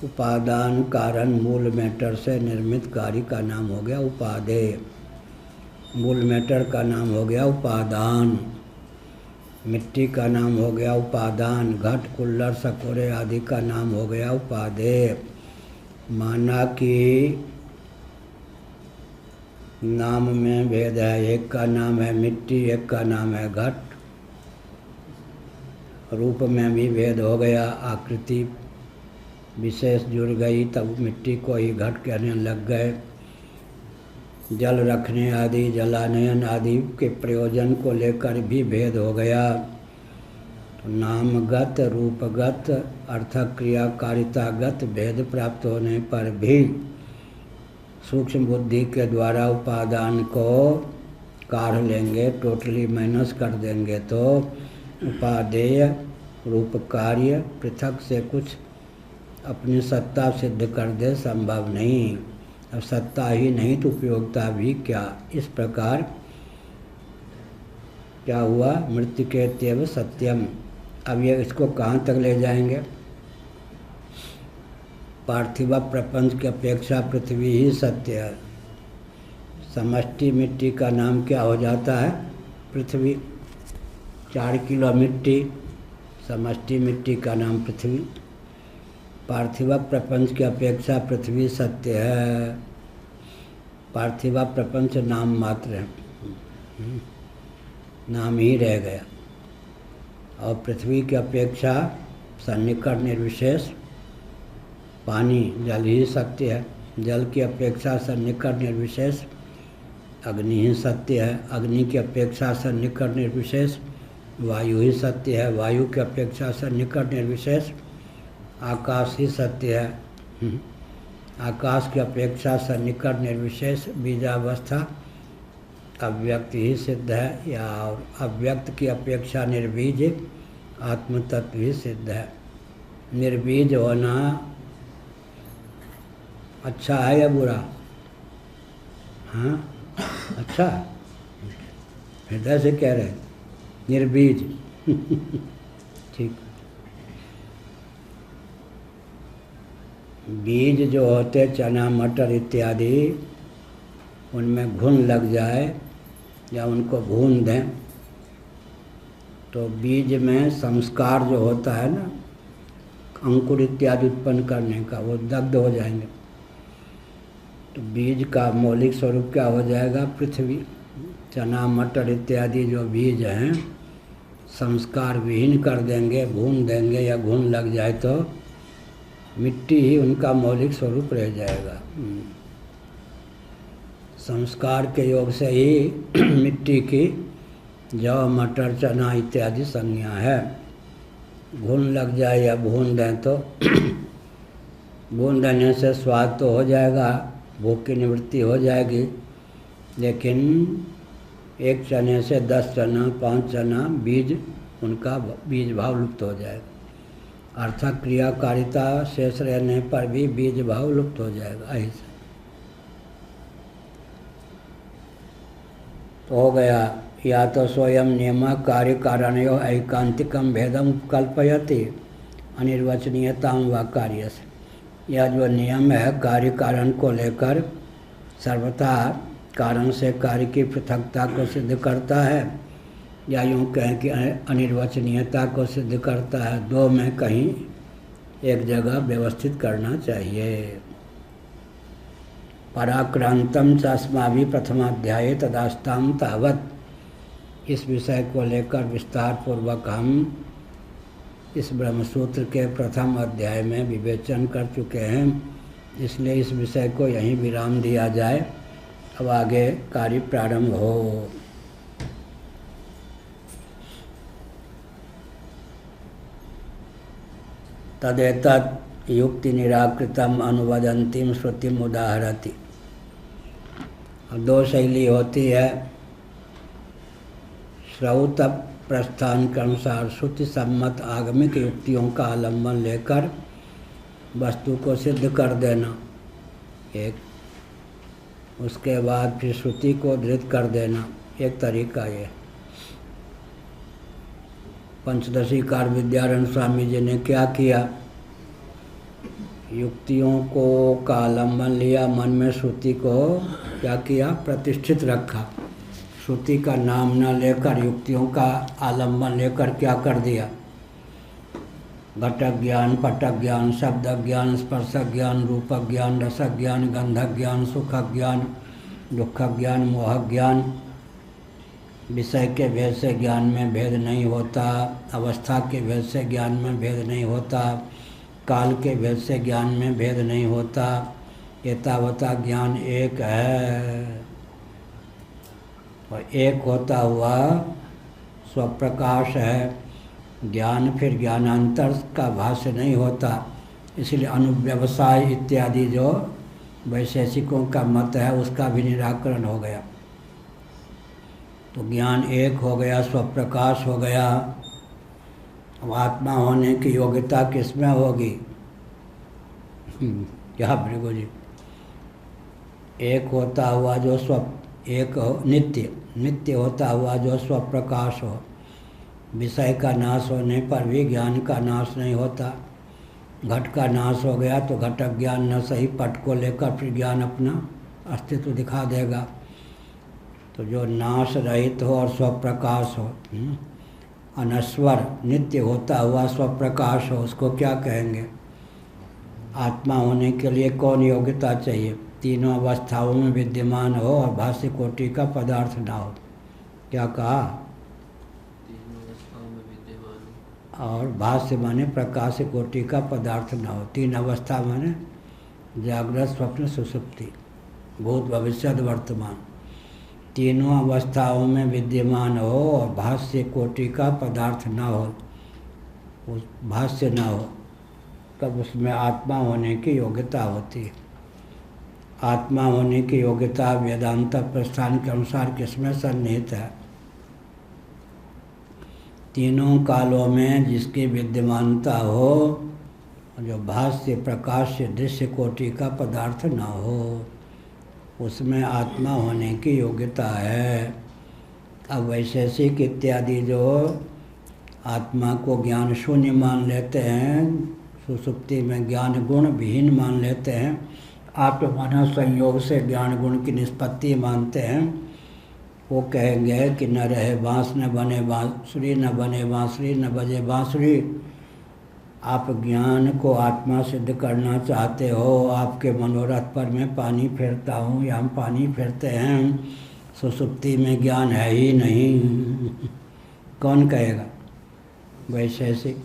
उपादान कारण मूल मैटर से निर्मित कार्य का नाम हो गया उपादेय। मूल मैटर का नाम हो गया उपादान। मिट्टी का नाम हो गया उपादान। घट कुल्लर सकोरे आदि का नाम हो गया उपादेय। माना कि नाम में भेद है, एक का नाम है मिट्टी, एक का नाम है घट। रूप में भी भेद हो गया, आकृति विशेष जुड़ गई, तब मिट्टी को ही घट कहने लग गए। जल रखने आदि, जलानयन आदि के प्रयोजन को लेकर भी भेद हो गया। तो नामगत, रूपगत, अर्थक क्रियाकारितागत भेद प्राप्त होने पर भी सूक्ष्म बुद्धि के द्वारा उपादान को काढ़ लेंगे, टोटली माइनस कर देंगे, तो उपादेय रूप कार्य पृथक से कुछ अपनी सत्ता सिद्ध कर दे, संभव नहीं। अब सत्ता ही नहीं तो उपयोगिता भी क्या। इस प्रकार क्या हुआ, मृत्तिकेत्येव सत्यम। अब ये इसको कहाँ तक ले जाएंगे? पार्थिव प्रपंच की अपेक्षा पृथ्वी ही सत्य है। समष्टि मिट्टी का नाम क्या हो जाता है? पृथ्वी। 4 किलो मिट्टी, समष्टि मिट्टी का नाम पृथ्वी। पार्थिव प्रपंच की अपेक्षा पृथ्वी सत्य है। पार्थिव प्रपंच नाम मात्र है, नाम ही रह गया। और पृथ्वी की अपेक्षा सन्निकट निर्विशेष पानी, जल ही सत्य है। जल की अपेक्षा सन्निकट निर्विशेष अग्नि ही सत्य है। अग्नि की अपेक्षा सन्निकट निर्विशेष वायु ही सत्य है। वायु की अपेक्षा सन्निकट निर्विशेष आकाश ही सत्य है। आकाश की अपेक्षा सन्निकट निर्विशेष बीजावस्था अव्यक्त ही सिद्ध है। या और अव्यक्त की अपेक्षा निर्बीज आत्म तत्व ही सिद्ध है। निर्बीज होना अच्छा है या बुरा? हाँ, अच्छा। हृदय से कह रहे हैं निर्बीज। ठीक। बीज जो होते चना मटर इत्यादि, उनमें घुन लग जाए या उनको भून दें तो बीज में संस्कार जो होता है ना, अंकुर इत्यादि उत्पन्न करने का, वो दग्ध हो जाएंगे। तो बीज का मौलिक स्वरूप क्या हो जाएगा? पृथ्वी। चना मटर इत्यादि जो बीज हैं संस्कार विहीन कर देंगे, भून देंगे या घुन लग जाए तो मिट्टी ही उनका मौलिक स्वरूप रह जाएगा। संस्कार के योग से ही मिट्टी की जौ मटर चना इत्यादि संज्ञा है। घुन लग जाए या भून दें तो भून देने से स्वाद तो हो जाएगा, भूख की निवृत्ति हो जाएगी, लेकिन एक चने से 10 चना 5 चना बीज, उनका बीज भाव लुप्त हो जाएगा। अर्थात क्रियाकारिता शेष रहने पर भी बीज भाव लुप्त हो जाएगा। ऐसे तो हो गया। या तो स्वयं नियम कार्य कारणयो ऐकांतिकम भेदम कल्पयति अनिर्वचनीयताम व कार्य से। यह जो नियम है कार्य कारण को लेकर सर्वथा कारण से कार्य की पृथकता को सिद्ध करता है, या यूँ कहें कि अनिर्वचनीयता को सिद्ध करता है। दो में कहीं एक जगह व्यवस्थित करना चाहिए। पराक्रांतम च अस्माभिः प्रथमाध्याये तदास्ताम तावत। इस विषय को लेकर विस्तार पूर्वक हम इस ब्रह्मसूत्र के प्रथम अध्याय में विवेचन कर चुके हैं, इसलिए इस विषय को यहीं विराम दिया जाए। अब आगे कार्य प्रारंभ हो। तदेतत् युक्ति निराकृतम अनुवदंतीम श्रुतिम उदाहरति। दो शैली होती है। श्रौत प्रस्थान के अनुसार श्रुति सम्मत आगमिक युक्तियों का आलम्बन लेकर वस्तु को सिद्ध कर देना एक, उसके बाद फिर श्रुति को धृत कर देना एक तरीका ये। पंचदशीकार विद्यारण्य स्वामी जी ने क्या किया? युक्तियों को का आलम्बन लिया, मन में श्रुति को क्या किया? प्रतिष्ठित रखा। श्रुति का नाम न लेकर युक्तियों का आलम्बन लेकर क्या कर दिया? घटक ज्ञान, पटक ज्ञान, शब्द ज्ञान, स्पर्श ज्ञान, रूप ज्ञान, रस ज्ञान, गंध ज्ञान, सुख ज्ञान, दुख ज्ञान, मोह ज्ञान। विषय के भेद से ज्ञान में भेद नहीं होता, अवस्था के भेद से ज्ञान में भेद नहीं होता, काल के भेद से ज्ञान में भेद नहीं होता। एतावता ज्ञान एक है और एक होता हुआ स्वप्रकाश है। ज्ञान फिर ज्ञानांतर का भाष्य नहीं होता, इसलिए अनुव्यवसाय इत्यादि जो वैशेषिकों का मत है उसका भी निराकरण हो गया। तो ज्ञान एक हो गया, स्वप्रकाश हो गया। अब आत्मा होने की योग्यता किसमें होगी? क्या भृगु जी? एक होता हुआ जो एक हो, नित्य होता हुआ जो स्वप्रकाश हो। विषय का नाश होने पर भी ज्ञान का नाश नहीं होता। घट का नाश हो गया तो घटक ज्ञान न सही, पट को लेकर फिर ज्ञान अपना अस्तित्व दिखा देगा। तो जो नाश रहित हो और स्वप्रकाश हो, अनश्वर नित्य होता हुआ स्वप्रकाश हो, उसको क्या कहेंगे? आत्मा होने के लिए कौन योग्यता चाहिए? तीनों अवस्थाओं में विद्यमान हो और भाष्य कोटि का पदार्थ ना हो। क्या कहा? तीनों अवस्थाओं में विद्यमान और भाष्य माने प्रकाश कोटि का पदार्थ ना हो। तीन अवस्था माने जागृत, स्वप्न, सुषुप्ति, भूत, भविष्य, वर्तमान। तीनों अवस्थाओं में विद्यमान हो और भाष्य कोटि का पदार्थ ना हो, उस भाष्य ना हो, तब उसमें आत्मा होने की योग्यता होती है। आत्मा होने की योग्यता वेदांत प्रस्थान के अनुसार किसमें सन्निहित है? तीनों कालों में जिसकी विद्यमानता हो, जो भाष्य, प्रकाश, दृश्य कोटि का पदार्थ ना हो, उसमें आत्मा होने की योग्यता है। अब वैशेषिक इत्यादि जो आत्मा को ज्ञान शून्य मान लेते हैं, सुसुप्ति में ज्ञान गुण विहीन मान लेते हैं, आत्मना संयोग से ज्ञान गुण की निष्पत्ति मानते हैं, वो कहेंगे कि न रहे बांस न बने बांसुरी, न बने बांसुरी न बजे बांसुरी। आप ज्ञान को आत्मा सिद्ध करना चाहते हो, आपके मनोरथ पर मैं पानी फेरता हूँ या हम पानी फेरते हैं, सुसुप्ति में ज्ञान है ही नहीं। कौन कहेगा? वैशेषिक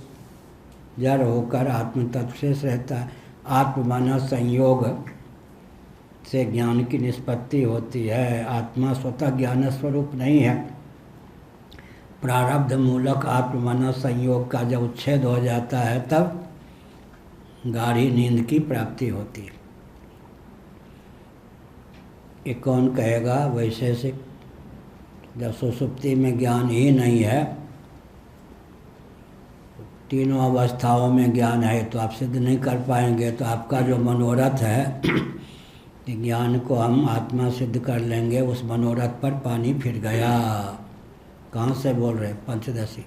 जड़ होकर आत्म तत्व शेष रहता है। आत्मना संयोग से ज्ञान की निष्पत्ति होती है। आत्मा स्वतः ज्ञान स्वरूप नहीं है। प्रारब्ध मूलक आत्मना संयोग का जब उच्छेद हो जाता है तब गाढ़ी नींद की प्राप्ति होती है। ये कौन कहेगा? वैशेषिक। जब सुसुप्ति में ज्ञान ही नहीं है, तीनों अवस्थाओं में ज्ञान है, तो आप सिद्ध नहीं कर पाएंगे। तो आपका जो मनोरथ है कि ज्ञान को हम आत्मा सिद्ध कर लेंगे, उस मनोरथ पर पानी फिर गया। कहाँ से बोल रहे? पंचदशी।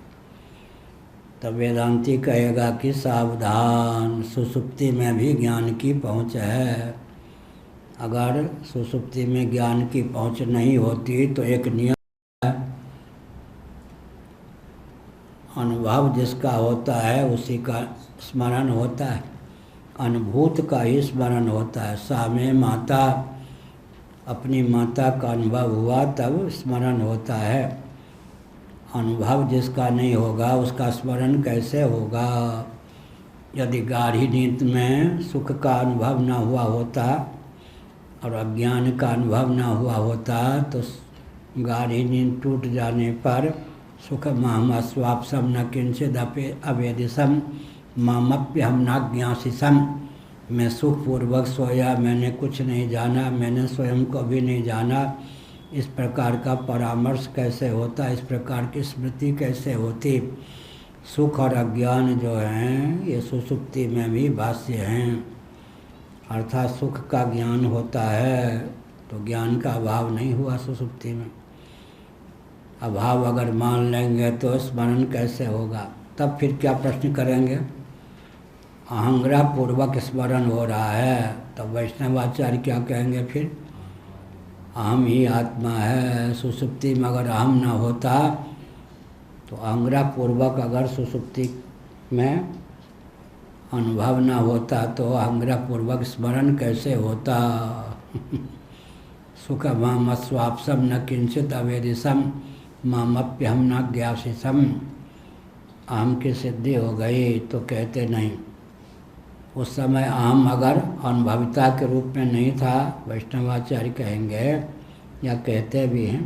तब वेदांती कहेगा कि सावधान, सुसुप्ति में भी ज्ञान की पहुँच है। अगर सुसुप्ति में ज्ञान की पहुँच नहीं होती तो एक नियम है, अनुभव जिसका होता है उसी का स्मरण होता है, अनुभूत का ही स्मरण होता है। सामे माता, अपनी माता का अनुभव हुआ तब स्मरण होता है। अनुभव जिसका नहीं होगा उसका स्मरण कैसे होगा? यदि गाढ़ी नींद में सुख का अनुभव न हुआ होता और अज्ञान का अनुभव न हुआ होता तो गाढ़ी नींद टूट जाने पर सुख माम स्वापसम न किंचिद अवेदिशम मामप्यहम नाज्ञासिसम। मैं सुखपूर्वक सोया, मैंने कुछ नहीं जाना, मैंने स्वयं को भी नहीं जाना। इस प्रकार का परामर्श कैसे होता? इस प्रकार की स्मृति कैसे होती? सुख और अज्ञान जो हैं ये सुसुप्ति में भी भाष्य हैं। अर्थात सुख का ज्ञान होता है तो ज्ञान का अभाव नहीं हुआ सुसुप्ति में। अभाव अगर मान लेंगे तो स्मरण कैसे होगा? तब फिर क्या प्रश्न करेंगे? अहंग्रह पूर्वक स्मरण हो रहा है, तब वैष्णवाचार्य क्या कहेंगे फिर? अहम ही आत्मा है। सुसुप्ति में अगर अहम न होता तो अहंग्रह पूर्वक अगर सुसुप्ति में अनुभव न होता तो अहंग्रह पूर्वक स्मरण कैसे होता? सुख माम स्वापसम न किंचित अवेदिशम मामप्यहम न ज्ञासिसम। अहम की सिद्धि हो गई तो कहते नहीं। उस समय अहम अगर अनुभविता के रूप में नहीं था, वैष्णवाचार्य कहेंगे या कहते भी हैं,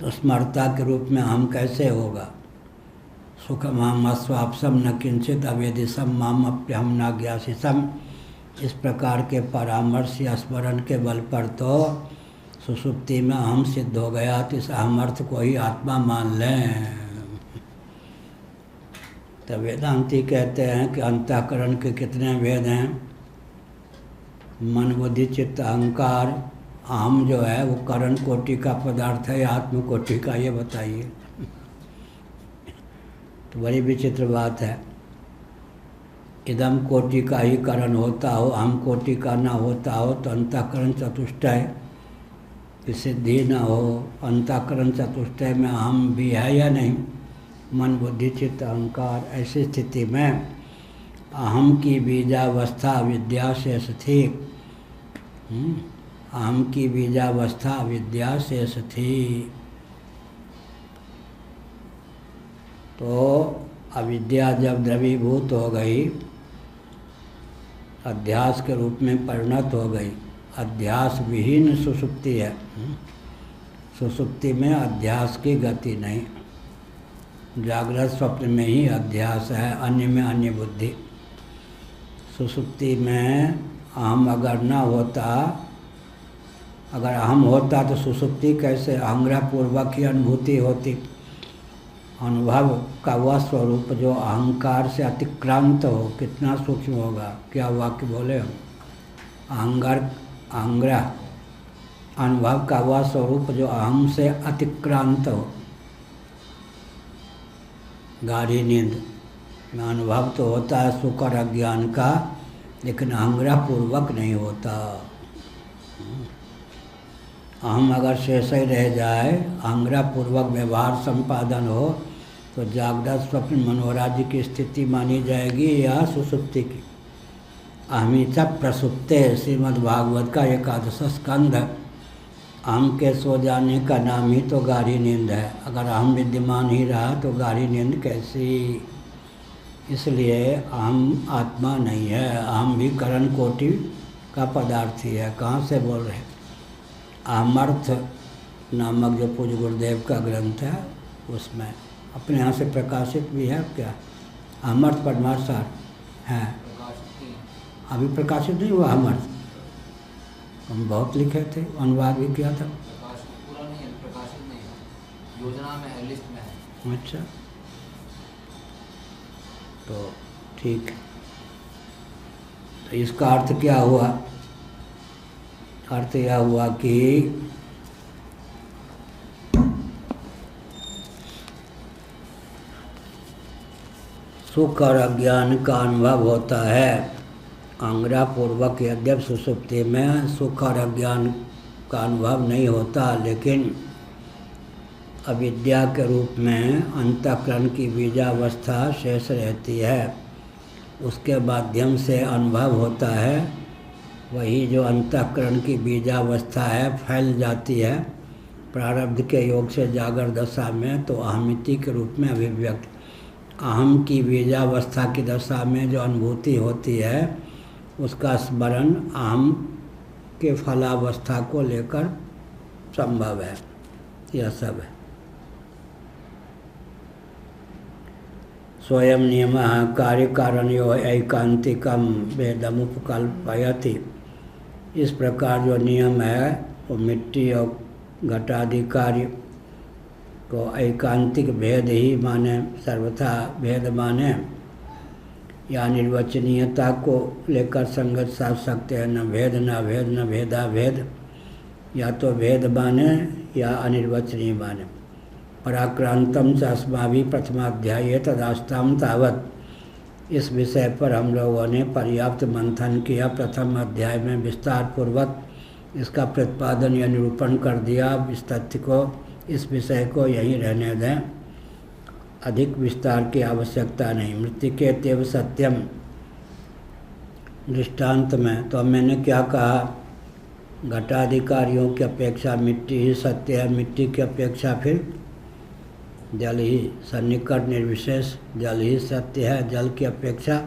तो स्मरता के रूप में अहम कैसे होगा? सुख माम स्वापसम न किंचित अवेदिशम मामप्यहम न ज्ञासिसम। इस प्रकार के परामर्श या स्मरण के बल पर तो सुसुप्ति में अहम सिद्ध हो गया, तो इस अहम अर्थ को ही आत्मा मान लें। तो वेदांती कहते हैं कि अंतःकरण के कितने भेद हैं? मन, बुद्धि, चित्त, अहंकार। अहम जो है वो करण कोटि का पदार्थ है, आत्म कोटि का, ये बताइए। तो बड़ी विचित्र बात है। इदम कोटि का ही करण होता हो, अहम कोटि का ना होता हो तो अंतःकरण चतुष्टय की सिद्धि न हो। अंतःकरण चतुष्टय में अहम भी है या नहीं, मन बुद्धि चित्त अहंकार। ऐसी स्थिति में अहम की बीजावस्था विद्या शेष थी। अहम की बीजावस्था विद्या शेष थी। तो अविद्या जब द्रवीभूत हो गई, अध्यास के रूप में परिणत हो गई। अध्यास विहीन सुषुप्ति है। सुषुप्ति में अध्यास की गति नहीं, जागृत स्वप्न में ही अध्यास है, अन्य में अन्य बुद्धि। सुषुप्ति में अहम अगर न होता, अगर अहम होता तो सुषुप्ति कैसे अहंग्रह पूर्वक ही अनुभूति होती। अनुभव का वह स्वरूप जो अहंकार से अतिक्रांत हो, कितना सूक्ष्म होगा। क्या वाक्य बोले हम, अहंग्रह अनुभव का वह स्वरूप जो अहम से अतिक्रांत हो। गाढ़ी नींद में अनुभव तो होता है सुख और अज्ञान का, लेकिन अहंग्रह पूर्वक नहीं होता। अहम अगर शेष ही रह जाए, अहंग्रह पूर्वक व्यवहार संपादन हो, तो जागृत स्वप्न मनोराज्य की स्थिति मानी जाएगी या सुसुप्ति की। अहमिता प्रसुप्ते श्रीमद्भागवत का 11वां स्कंध। अहम के सो जाने का नाम ही तो गाढ़ी नींद है। अगर अहम विद्यमान ही रहा तो गाढ़ी नींद कैसी। इसलिए अहम आत्मा नहीं है, अहम भी करण कोटि का पदार्थ ही है। कहाँ से बोल रहे हैं? अहमर्थ नामक जो पूज्य गुरुदेव का ग्रंथ है उसमें अपने यहाँ से प्रकाशित भी है। क्या अहमर्थ परमार्थ सार है? अभी प्रकाशित नहीं हुआ अहमर्थ, हम बहुत लिखे थे, अनुवाद भी किया था। पूरा नहीं है, प्रकाशित नहीं है, योजना में है, लिस्ट में है। अच्छा, तो ठीक है। तो इसका अर्थ क्या हुआ? अर्थ यह हुआ कि सुख और अज्ञान का अनुभव होता है अहंग्रह पूर्वक। यद्यप सुषुप्ति में सुख और अज्ञान का अनुभव नहीं होता, लेकिन अविद्या के रूप में अंतःकरण की बीजावस्था शेष रहती है। उसके माध्यम से अनुभव होता है। वही जो अंतःकरण की बीजावस्था है फैल जाती है प्रारब्ध के योग से जागर दशा में, तो अहमिति के रूप में अभिव्यक्त। अहम की बीजावस्था की दशा में जो अनुभूति होती है उसका स्मरण अहम के फलावस्था को लेकर संभव है। यह सब है। स्वयं नियमः कार्यकारणयो ऐकांतिकम भेदमुपकल्पयति। इस प्रकार जो नियम है वो मिट्टी और घटादि कार्य को ऐकांतिक भेद ही माने, सर्वथा भेद माने, या निर्वचनीयता को लेकर संगत साध सकते हैं। न भेद न भेद न भेदा भेद, या तो भेद माने या अनिर्वचनीय माने। पराक्रांतम च अस्माभिः प्रथमाध्याये तदास्ताम तावत। इस विषय पर हम लोगों ने पर्याप्त मंथन किया। प्रथम अध्याय में विस्तार पूर्वक इसका प्रतिपादन या निरूपण कर दिया। इस तथ्य को, इस विषय को यहीं रहने दें, अधिक विस्तार की आवश्यकता नहीं। मृत्तिकेत्येव सत्यम दृष्टांत में तो मैंने क्या कहा, घटाधिकारियों की अपेक्षा मिट्टी ही सत्य है। मिट्टी की अपेक्षा फिर जल ही, सन्निकट निर्विशेष जल ही सत्य है। जल की अपेक्षा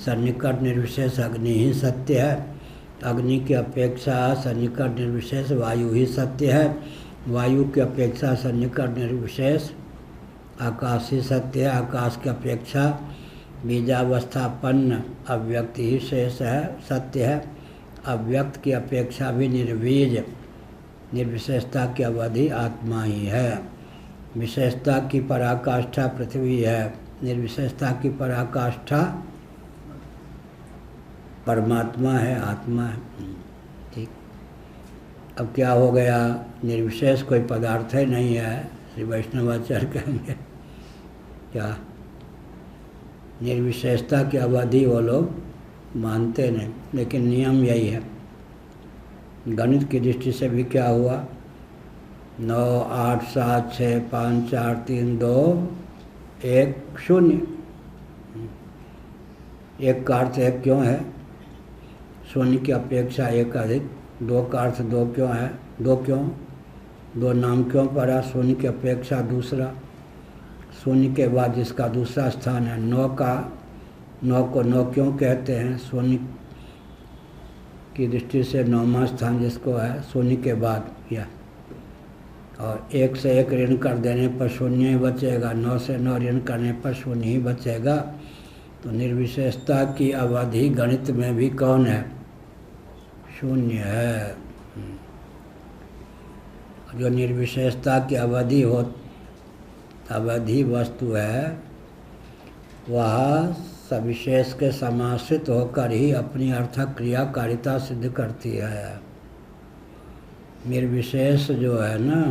सन्निकट निर्विशेष अग्नि ही सत्य है। अग्नि की अपेक्षा सन्निकट निर्विशेष वायु ही सत्य है। वायु की अपेक्षा सन्निकट निर्विशेष आकाश ही सत्य है। आकाश की अपेक्षा बीजावस्थापन्न अव्यक्त ही शेष है, सत्य है। अव्यक्त की अपेक्षा भी निर्बीज निर्विशेषता की अवधि आत्मा ही है। विशेषता की पराकाष्ठा पृथ्वी है, निर्विशेषता की पराकाष्ठा परमात्मा है, आत्मा है। ठीक, अब क्या हो गया? निर्विशेष कोई पदार्थ ही नहीं है। श्री वैष्णवाचार्य कहेंगे क्या? निर्विशेषता की अवधि वो लोग मानते नहीं, लेकिन नियम यही है। गणित की दृष्टि से भी क्या हुआ, 9 8 7 6 5 4 3 2 1 0। एक का अर्थ एक क्यों है, शून्य की अपेक्षा एक अधिक। दो का अर्थ दो क्यों है, दो क्यों, दो नाम क्यों पड़ा, शून्य की अपेक्षा दूसरा, शून्य के बाद जिसका दूसरा स्थान है। 9 को 9 क्यों कहते हैं, शून्य की दृष्टि से 9वां स्थान जिसको है शून्य के बाद यह। और 1 से 1 ऋण कर देने पर शून्य ही बचेगा, 9 से 9 ऋण करने पर शून्य ही बचेगा। तो निर्विशेषता की अवधि गणित में भी कौन है, शून्य है। जो निर्विशेषता की अवधि वस्तु है वह सविशेष के समाश्रित होकर ही अपनी अर्थक क्रियाकारिता सिद्ध करती है। निर्विशेष जो है ना,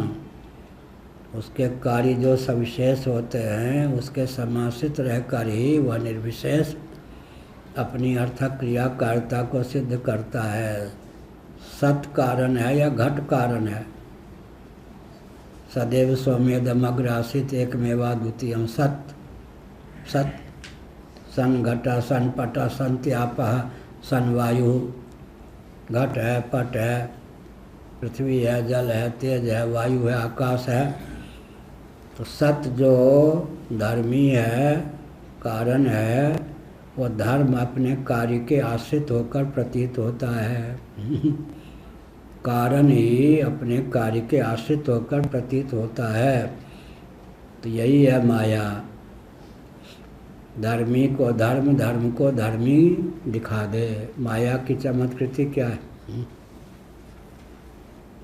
उसके कार्य जो सविशेष होते हैं उसके समाश्रित रहकर ही वह निर्विशेष अपनी अर्थक क्रियाकारिता को सिद्ध करता है। सत कारण है या घट कारण है, सदैव सौम्यदमग्रासित एकमेवा द्वितीयम सत। सत सन घट सन पट सन त्यापः सन वायु, घट है, पट है, पृथ्वी है, जल है, तेज है, वायु है, आकाश है। तो सत जो धर्मी है, कारण है, वो धर्म अपने कार्य के आश्रित होकर प्रतीत होता है। कारण ही अपने कार्य के आश्रित होकर प्रतीत होता है। तो यही है माया। धर्मी को धर्म, धर्म को धर्मी दिखा दे। माया की चमत्कृति क्या है,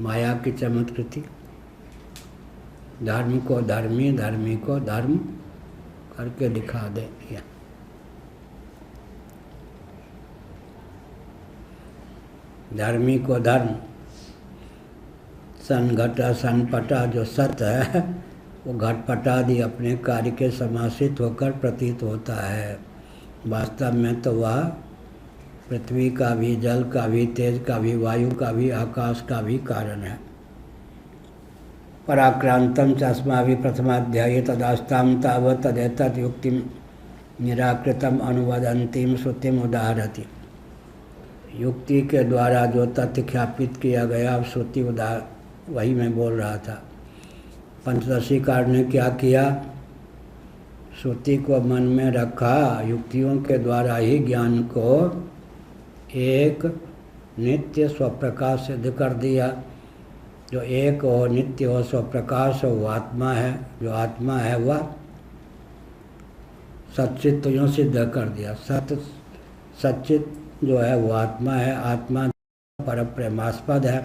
माया की चमत्कृति धर्म को धर्मी, धर्मी को धर्म करके दिखा दे। धर्मी को धर्म, सन घटा सन पटा जो सत्य है वो घटपटादि अपने कार्य के समाश्रित होकर प्रतीत होता है। वास्तव में तो वह पृथ्वी का भी, जल का भी, तेज का भी, वायु का भी, आकाश का भी कारण है। पराक्रांतम चस्माभि प्रथमाध्याये तदास्ताम तावत् तदेतत् युक्तिम निराकृतम अनुवदंतीम श्रुतिम उदाहरति। युक्ति के द्वारा जो तथ्य ख्यापित किया गया, अब श्रुति वही मैं बोल रहा था। पंचदशीकार ने क्या किया, श्रुति को मन में रखा, युक्तियों के द्वारा ही ज्ञान को एक नित्य स्वप्रकाश सिद्ध कर दिया। जो एक हो, नित्य हो, स्वप्रकाश हो, वो आत्मा है। जो आत्मा है वह सच्चित तो यूँ सिद्ध कर दिया। सच्चित जो है वो आत्मा है। आत्मा परप्रेमास्पद है।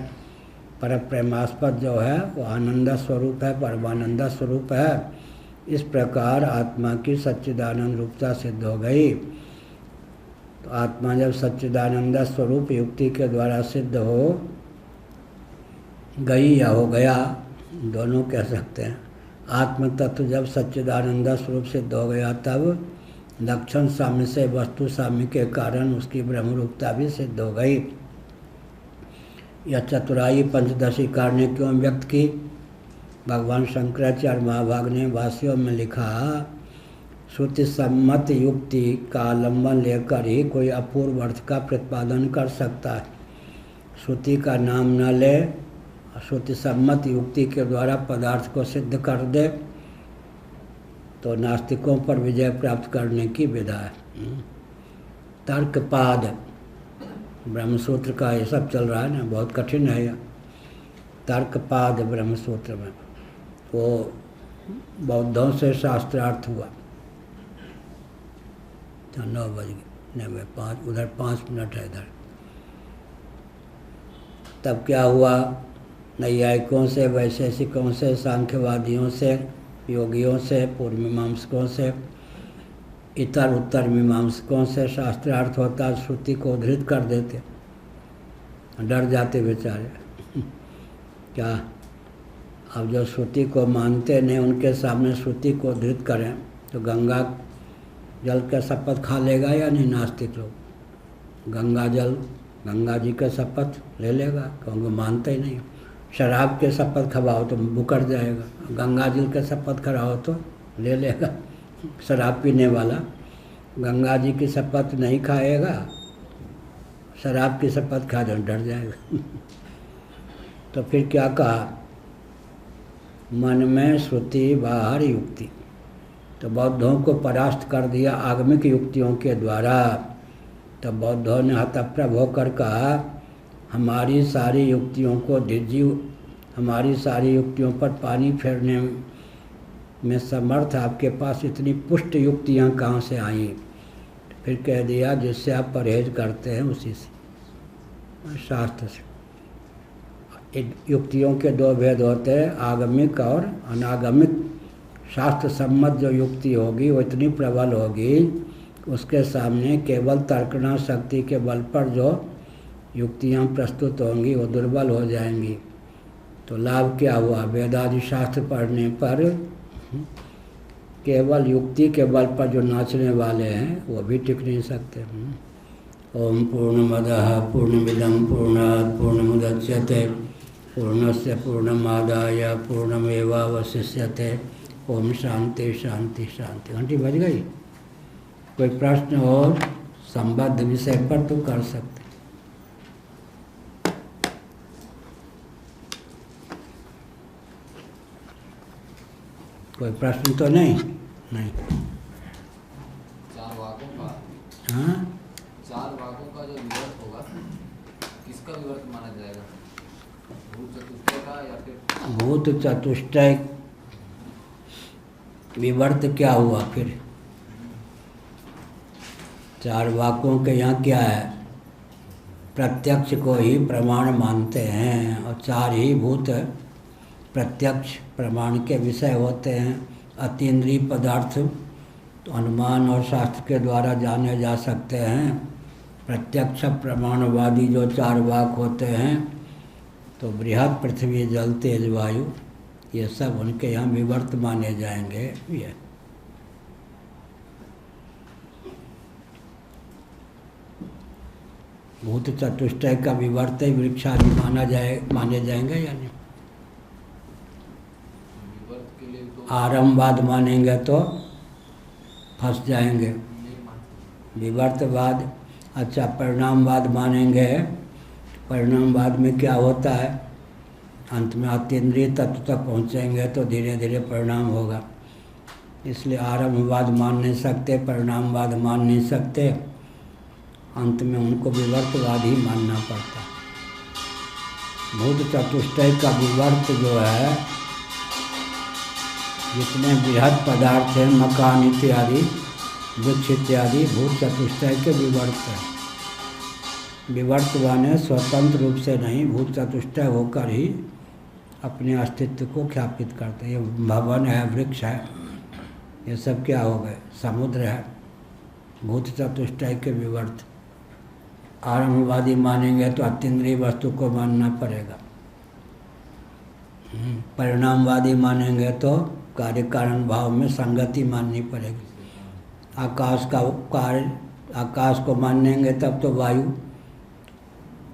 परप्रेमास्पद जो है वो आनंद स्वरूप है, परमानंद स्वरूप है। इस प्रकार आत्मा की सच्चिदानंद रूपता सिद्ध हो गई। तो आत्मा जब सच्चिदानंद स्वरूप युक्ति के द्वारा सिद्ध हो गई या हो गया, दोनों कह सकते हैं। आत्म तत्व जब सच्चिदानंद स्वरूप सिद्ध हो गया तब लक्षण साम्य से वस्तु साम्य के कारण उसकी ब्रह्म रूपता भी सिद्ध हो गई। यह चतुराई पंचदशीकार ने क्यों व्यक्त की, भगवान शंकराचार्य महाभाग ने भाष्यों में लिखा, श्रुति सम्मत युक्ति का आलम्बन लेकर ही कोई अपूर्व अर्थ का प्रतिपादन कर सकता है। श्रुति का नाम न ले, श्रुति सम्मत युक्ति के द्वारा पदार्थ को सिद्ध कर दे तो नास्तिकों पर विजय प्राप्त करने की विधा है। तर्कपाद ब्रह्मसूत्र का ये सब चल रहा है ना, बहुत कठिन है यह। तर्कपाद ब्रह्मसूत्र में वो बौद्धों से शास्त्रार्थ हुआ। तो 9 बज गए, 9:05, उधर 5 मिनट है इधर। तब क्या हुआ, नैयायिकों से, वैशेषिकों से, सांख्यवादियों से, योगियों से, पूर्व मीमांसकों से, इतर उत्तर मीमांसकों से शास्त्रार्थ होता, श्रुति को उद्धृत कर देते, डर जाते बेचारे। क्या अब जो श्रुति को मानते नहीं, उनके सामने श्रुति को उद्धृत करें तो गंगा जल का शपथ खा लेगा या नहीं नास्तिक लोग? गंगा जी का शपथ ले लेगा, क्योंकि मानते ही नहीं। शराब के शपथ खवाओ तो मुकर जाएगा, गंगा जल का शपथ कराओ तो ले लेगा। शराब पीने वाला गंगा जी की शपथ नहीं खाएगा, शराब की शपथ खा तो डर जाएगा। तो फिर क्या कहा? मन में श्रुति बाहर युक्ति। तो बौद्धों को परास्त कर दिया आगमिक युक्तियों के द्वारा। तब बौद्धों ने हतप्रभ होकर कहा, हमारी सारी युक्तियों को दीजिए, हमारी सारी युक्तियों पर पानी फेरने में समर्थ आपके पास इतनी पुष्ट युक्तियाँ कहाँ से आई? फिर कह दिया, जिससे आप परहेज करते हैं उसी से, शास्त्र से। युक्तियों के दो भेद होते हैं, आगमिक और अनागमिक। शास्त्र सम्मत जो युक्ति होगी वो इतनी प्रबल होगी, उसके सामने केवल तर्कना शक्ति के बल पर जो युक्तियाँ प्रस्तुत होंगी वो दुर्बल हो जाएंगी। तो लाभ क्या हुआ? वेदादि शास्त्र पढ़ने पर केवल युक्ति के बल पर जो नाचने वाले हैं वो भी टिक नहीं सकते। ओम पूर्णमदः पूर्णमिदं पूर्णात् पूर्णमुदच्यते पूर्णस्य पूर्णमादाय पूर्णमेवावशिष्यते। ओम शांति शांति शांति। घंटी बज गई? कोई प्रश्न हो संबद्ध विषय पर तो कर सकते। कोई प्रश्न तो नहीं? नहीं। चार वाकों का, हाँ, चार वाकों का जो विवर्त होगा किसका विवर्त माना जाएगा? भूत चतुष्टय का या फिर? भूत चतुष्टय विवर्त क्या हुआ फिर? चार वाकों के यहाँ क्या है? प्रत्यक्ष को ही प्रमाण मानते हैं, और चार ही भूत प्रत्यक्ष प्रमाण के विषय होते हैं। अतीन्द्रिय पदार्थ तो अनुमान और शास्त्र के द्वारा जाने जा सकते हैं। प्रत्यक्ष प्रमाणवादी जो चार वाक होते हैं, तो बृहद पृथ्वी जल तेज वायु, ये सब उनके यहाँ विवर्त माने जाएंगे। ये भूत चतुष्टय का विवर्त वृक्षादि माने जाएंगे या नहीं? विवर्त के लिए तो आरंभवाद मानेंगे तो फंस जाएंगे। नहीं मानते। विवर्तवाद, अच्छा परिणामवाद मानेंगे। परिणामवाद में क्या होता है? अंत में अतीन्द्रिय तत्व तक पहुँचेंगे तो धीरे धीरे परिणाम होगा। इसलिए आरंभवाद मान नहीं सकते, परिणामवाद मान नहीं सकते, अंत में उनको विवर्तवाद ही मानना पड़ता है। भूत चतुष्टय का विवर्त जो है, जितने बृहद पदार्थ हैं, मकान इत्यादि, वृक्ष इत्यादि, भूत चतुष्टय के विवर्त है। विवर्त माने स्वतंत्र रूप से नहीं, भूत चतुष्टय होकर ही अपने अस्तित्व को ख्यापित करते हैं। ये भवन है, वृक्ष है, ये सब क्या हो गए? समुद्र है। भूत चतुष्टय के विवर्त। आरंभवादी मानेंगे तो अतीन्द्रिय वस्तु को मानना पड़ेगा। परिणामवादी मानेंगे तो कार्य कारण भाव में संगति माननी पड़ेगी। आकाश का कार्य, आकाश को मानेंगे तब तो वायु।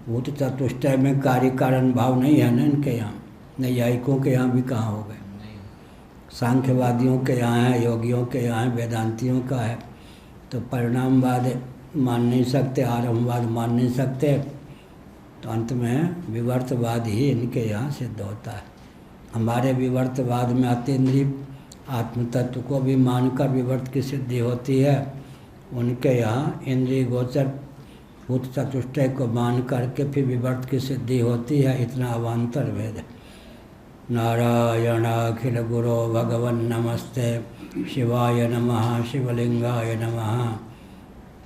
भूत चतुष्टय में कार्य कारण भाव नहीं है ना इनके यहाँ। नैयायिकों के यहाँ भी कहाँ हो गए? सांख्यवादियों के यहाँ है, योगियों के यहाँ है, वेदांतियों का है। तो परिणामवाद मान नहीं सकते, आरंभवाद मान नहीं सकते, तो अंत में विवर्तवाद ही इनके यहाँ सिद्ध होता है। हमारे विवर्तवाद में अतीन्द्रिय आत्मतत्व को भी मानकर विवर्त की सिद्धि होती है। उनके यहाँ इंद्रिय गोचर भूत चतुष्टय को मान करके फिर विवर्त की सिद्धि होती है। इतना अवान्तर भेद है। नारायण अखिल गुरो भगवन नमस्ते शिवाय नमः शिवलिंगाय नमः।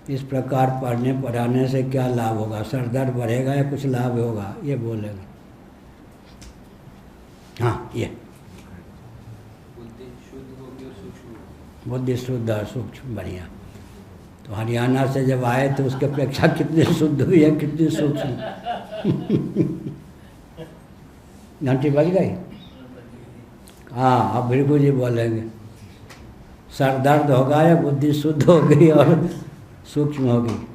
इस प्रकार पढ़ने पढ़ाने से क्या लाभ होगा? सर दर्द बढ़ेगा या कुछ लाभ होगा? ये बोलेंगे। हाँ, ये बुद्धि शुद्ध होगी और सूक्ष्म। बुद्धि शुद्ध और सूक्ष्म, बढ़िया। तो हरियाणा से जब आए तो उसके अपेक्षा कितनी शुद्ध हुई है, कितनी सूक्ष्म। घंटी बज गई? हाँ, अब भृगु जी बोलेंगे। सर दर्द होगा या बुद्धि शुद्ध होगी और सूक्ष्म होगी?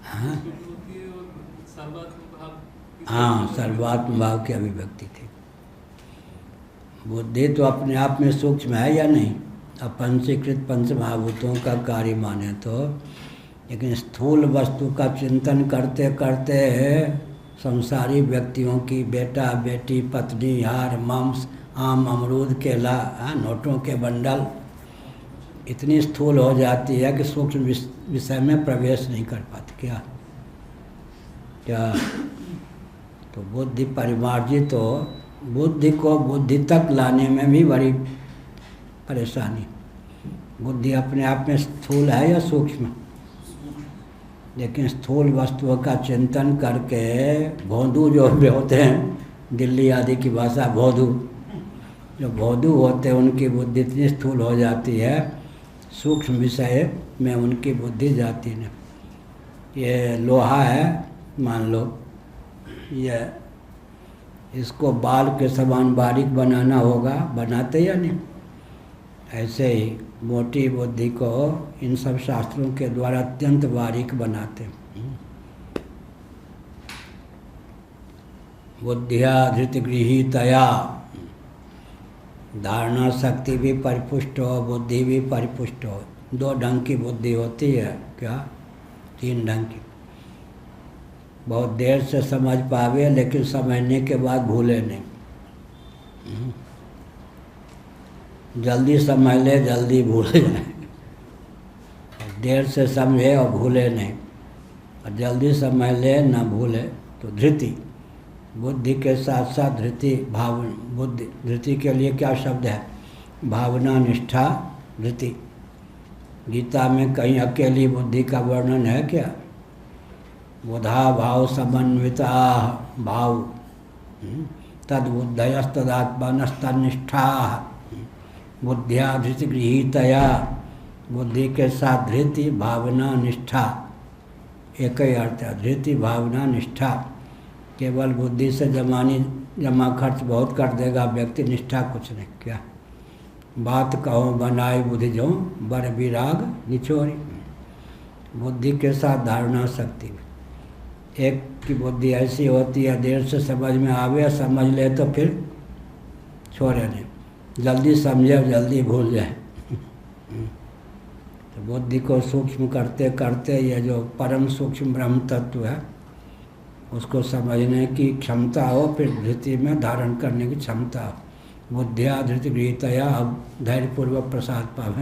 हाँ हाँ, सर्वात्म भाव की अभिव्यक्ति थी। बुद्धि तो अपने आप में सूक्ष्म है या नहीं? अब पंचीकृत पंच महाभूतों का कार्य माने तो, लेकिन स्थूल वस्तु का चिंतन करते करते संसारी व्यक्तियों की बेटा बेटी पत्नी हार मांस आम अमरूद केला नोटों के बंडल इतनी स्थूल हो जाती है कि सूक्ष्म विषय में प्रवेश नहीं कर पाती। क्या तो बुद्धि परिमार्जित तो बुद्धि को बुद्धि तक लाने में भी बड़ी परेशानी। बुद्धि अपने आप में स्थूल है या सूक्ष्म? लेकिन स्थूल वस्तुओं का चिंतन करके भोंदू जो भी होते हैं, दिल्ली आदि की भाषा भोंदू, जो भोंदू होते हैं उनकी बुद्धि इतनी स्थूल हो जाती है, सूक्ष्म विषय में उनकी बुद्धि जाती नहीं। ये लोहा है मान लो, ये इसको बाल के समान बारीक बनाना होगा, बनाते या नहीं? ऐसे ही मोटी बुद्धि को इन सब शास्त्रों के द्वारा अत्यंत बारीक बनाते। बुद्धिया धृतगृहीतया, धारणा शक्ति भी परिपुष्ट हो, बुद्धि भी परिपुष्ट हो। 2 ढंग की बुद्धि होती है, क्या 3 ढंग की। बहुत देर से समझ पावे लेकिन समझने के बाद भूले नहीं। जल्दी समझ ले जल्दी भूल जाए, देर से समझे और भूले नहीं, और जल्दी समझ ले ना भूले। तो धृति, बुद्धि के साथ साथ धृति, भाव बुद्धि, धृति के लिए क्या शब्द है? भावना निष्ठा धृति। गीता में कहीं अकेली बुद्धि का वर्णन है क्या? बुधा भाव समन्विता भाव तद्बुद्धयस्तदात्मनस्तनिष्ठा बुद्धिया धृति गृहीतया, बुद्धि के साथ धृति भावना निष्ठा, एक ही अर्थ है। धृति भावना निष्ठा, केवल बुद्धि से जमा खर्च बहुत कर देगा व्यक्ति, निष्ठा कुछ नहीं। क्या बात कहो बनाए बुद्धि जो बर विराग निचोरी। बुद्धि के साथ धारणा शक्ति, एक की बुद्धि ऐसी होती है देर से समझ में आवे, समझ ले तो फिर छोड़े नहीं, जल्दी समझे जल्दी भूल जाए। तो बुद्धि को सूक्ष्म करते करते ये जो परम सूक्ष्म ब्रह्म तत्व है उसको समझने की क्षमता हो, फिर धृति में धारण करने की क्षमता हो। बुद्धिया धृति गृहीतया, अब धैर्यपूर्वक प्रसाद पावे।